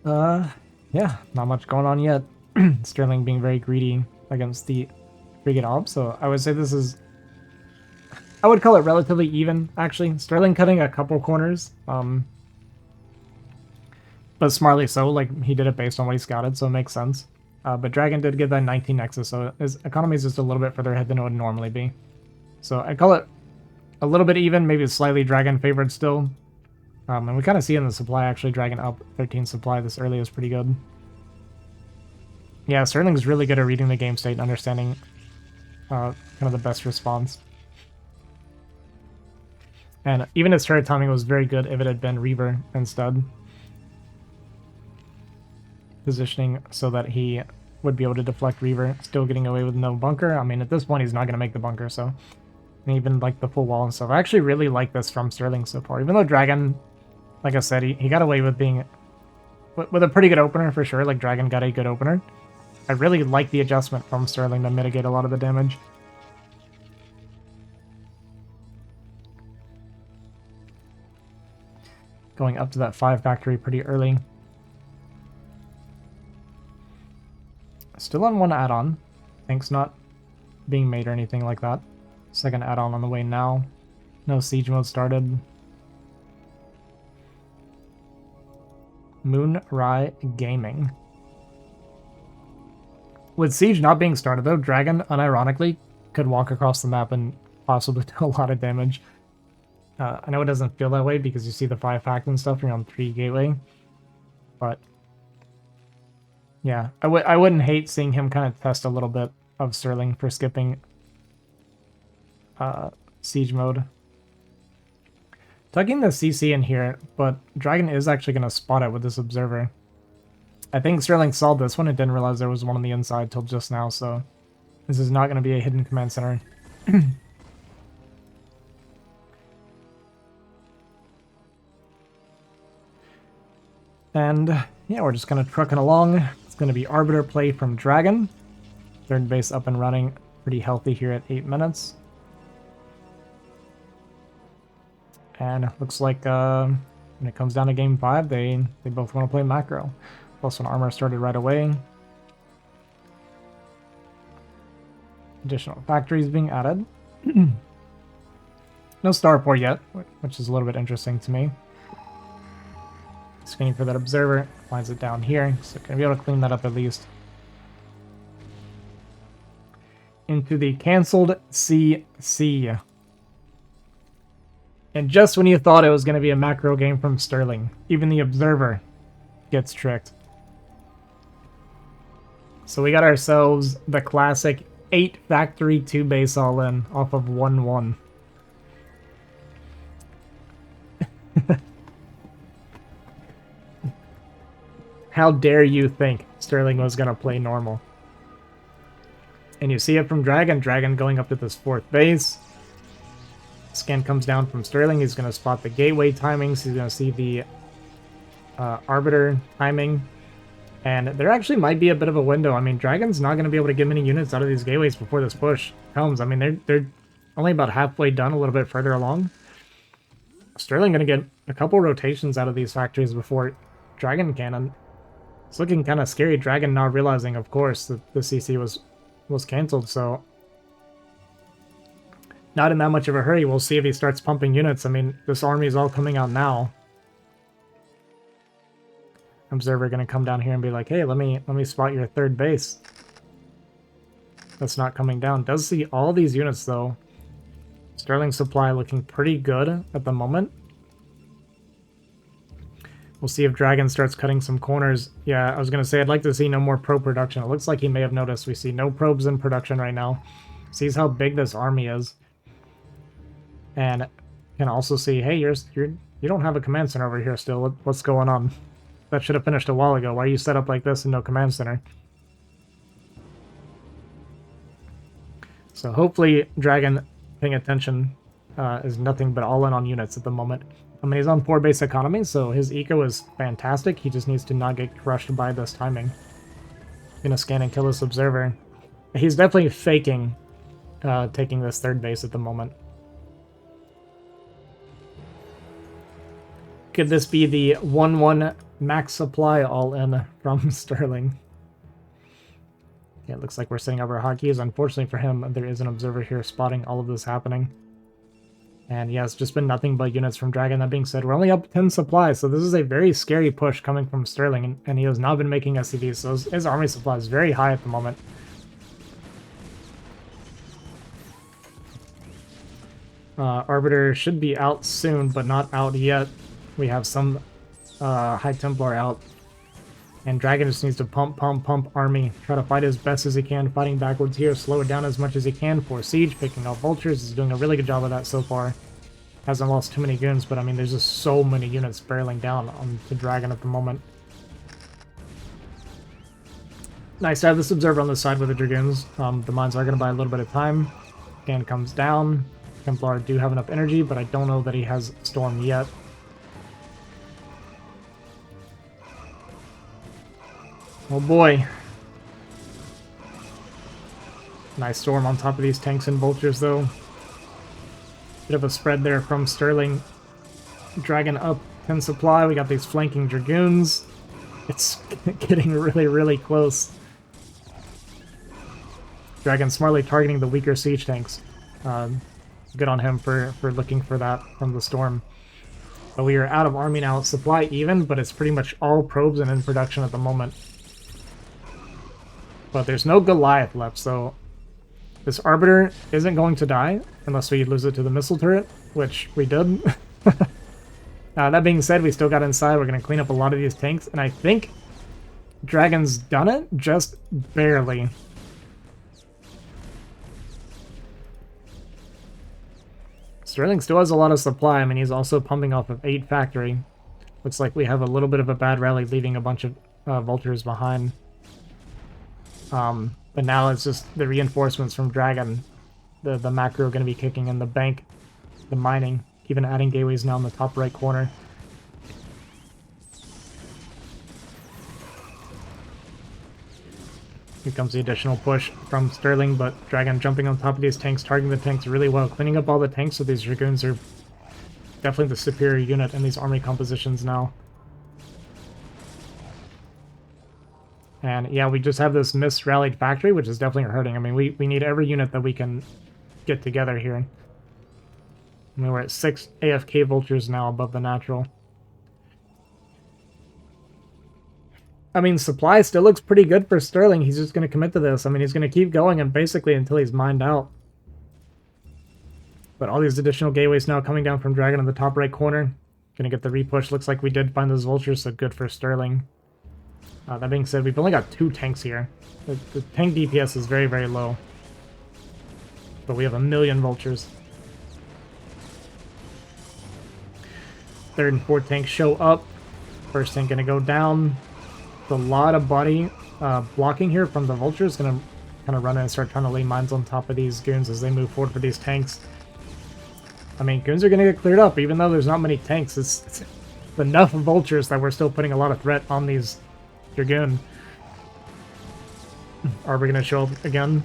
Yeah, not much going on yet. Sterling being very greedy against the frigate ob, so I would say this is... I would call it relatively even, actually. Sterling cutting a couple corners, but smartly so, like, he did it based on what he scouted, so it makes sense. But Dragon did get that 19 Nexus, so his economy is just a little bit further ahead than it would normally be. So I'd call it a little bit even, maybe slightly Dragon favored still. And we kind of see in the supply, actually, Dragon up 13 supply this early is pretty good. Yeah, Sterling's really good at reading the game state and understanding kind of the best response. And even his turret timing was very good if it had been Reaver instead. Positioning so that he would be able to deflect Reaver, still getting away with no bunker. I mean, at this point, he's not going to make the bunker, so... And even, like, the full wall and stuff. I actually really like this from Sterling so far. Even though Dragon... Like I said, he got away with being... With a pretty good opener, for sure. Like, Dragon got a good opener. I really like the adjustment from Sterling to mitigate a lot of the damage. Going up to that 5 factory pretty early. Still on 1 add-on. Tank's not being made or anything like that. Second add-on on the way now. No siege mode started. Moonrai Gaming. With siege not being started though, Dragon, unironically, could walk across the map and possibly do a lot of damage. I know it doesn't feel that way because you see the 5 fact and stuff, you're on 3 gateway. But yeah, I wouldn't hate seeing him kind of test a little bit of Sterling for skipping siege mode. Tucking the CC in here, but Dragon is actually going to spot it with this observer. I think Sterling saw this one and didn't realize there was one on the inside till just now, so this is not going to be a hidden command center. And yeah, we're just kind of trucking along. It's going to be Arbiter play from Dragon. Third base up and running. Pretty healthy here at 8 minutes. And looks like when it comes down to game 5, they both want to play macro. Plus one armor started right away. Additional factories being added. No starport yet, which is a little bit interesting to me. Scanning for that observer, finds it down here, so gonna be able to clean that up at least. Into the cancelled CC. And just when you thought it was going to be a macro game from Sterling, even the observer gets tricked. So we got ourselves the classic 8 factory 2 base all in off of 1-1. How dare you think Sterling was going to play normal? And you see it from Dragon. Dragon going up to this 4th base. Scan comes down from Sterling. He's going to spot the gateway timings. He's going to see the Arbiter timing. And there actually might be a bit of a window. I mean, Dragon's not going to be able to get many units out of these gateways before this push comes. I mean, they're only about halfway done, a little bit further along. Sterling going to get a couple rotations out of these factories before Dragon can. And it's looking kind of scary. Dragon not realizing, of course, that the CC was cancelled, so not in that much of a hurry. We'll see if he starts pumping units. I mean, this army is all coming out now. Observer going to come down here and be like, hey, let me spot your 3rd base. That's not coming down. Does see all these units, though. Sterling supply looking pretty good at the moment. We'll see if Dragon starts cutting some corners. Yeah, I was going to say I'd like to see no more probe production. It looks like he may have noticed we see no probes in production right now. Sees how big this army is. And can also see, hey, you don't have a command center over here still. What's going on? That should have finished a while ago. Why are you set up like this and no command center? So hopefully Dragon paying attention is nothing but all in on units at the moment. I mean, he's on 4 base economy, so his eco is fantastic. He just needs to not get crushed by this timing. Gonna scan and kill this observer. He's definitely faking taking this 3rd base at the moment. Could this be the 1-1 max supply all in from Sterling? Yeah, it looks like we're setting up our hotkeys. Unfortunately for him, there is an observer here spotting all of this happening. And yeah, it's just been nothing but units from Dragon. That being said, we're only up 10 supplies, so this is a very scary push coming from Sterling, and he has not been making SCVs, so his army supply is very high at the moment. Arbiter should be out soon, but not out yet. We have some High Templar out. And Dragon just needs to pump army. Try to fight as best as he can, fighting backwards here. Slow it down as much as he can for siege, picking off vultures. He's doing a really good job of that so far. Hasn't lost too many goons, but I mean, there's just so many units barreling down on the Dragon at the moment. Nice to have this observer on the side with the Dragoons. The mines are going to buy a little bit of time. Scan comes down. Templar do have enough energy, but I don't know that he has Storm yet. Oh boy. Nice Storm on top of these tanks and vultures, though. Bit of a spread there from Sterling. Dragon up 10 supply. We got these flanking Dragoons. It's getting really, really close. Dragon smartly targeting the weaker siege tanks. Good on him for looking for that from the Storm. But we are out of army now. Supply even, but it's pretty much all probes and in production at the moment. But there's no Goliath left, so this Arbiter isn't going to die unless we lose it to the missile turret, which we did. That being said, we still got inside. We're going to clean up a lot of these tanks, and I think Dragon's done it, just barely. Sterling still has a lot of supply. I mean, he's also pumping off of 8 factory. Looks like we have a little bit of a bad rally, leaving a bunch of vultures behind. But now it's just the reinforcements from Dragon. The macro going to be kicking in, the bank, the mining, even adding gateways now in the top right corner. Here comes the additional push from Sterling, but Dragon jumping on top of these tanks, targeting the tanks really well, cleaning up all the tanks, so these Dragoons are definitely the superior unit in these army compositions now. And yeah, we just have this mis-rallied factory, which is definitely hurting. I mean, we need every unit that we can get together here. I mean, we're at 6 AFK vultures now above the natural. I mean, supply still looks pretty good for Sterling. He's just going to commit to this. I mean, he's going to keep going and basically until he's mined out. But all these additional gateways now coming down from Dragon in the top right corner. Going to get the repush. Looks like we did find those vultures, so good for Sterling. That being said, we've only got 2 tanks here. The tank DPS is very, very low. But we have 1,000,000 vultures. 3rd and 4th tanks show up. First tank going to go down. A lot of body blocking here from the vultures. Going to kind of run in and start trying to lay mines on top of these goons as they move forward for these tanks. I mean, goons are going to get cleared up, even though there's not many tanks. It's enough vultures that we're still putting a lot of threat on these Dragoon. Are we going to show up again?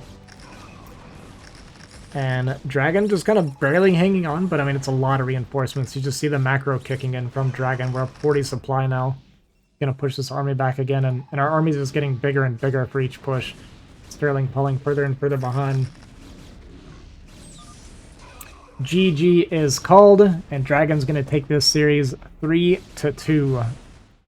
And Dragon just kind of barely hanging on, but I mean, it's a lot of reinforcements. You just see the macro kicking in from Dragon. We're up 40 supply now. Gonna push this army back again, and our army's just getting bigger and bigger for each push. Sterling pulling further and further behind. GG is called, and Dragon's gonna take this series 3-2.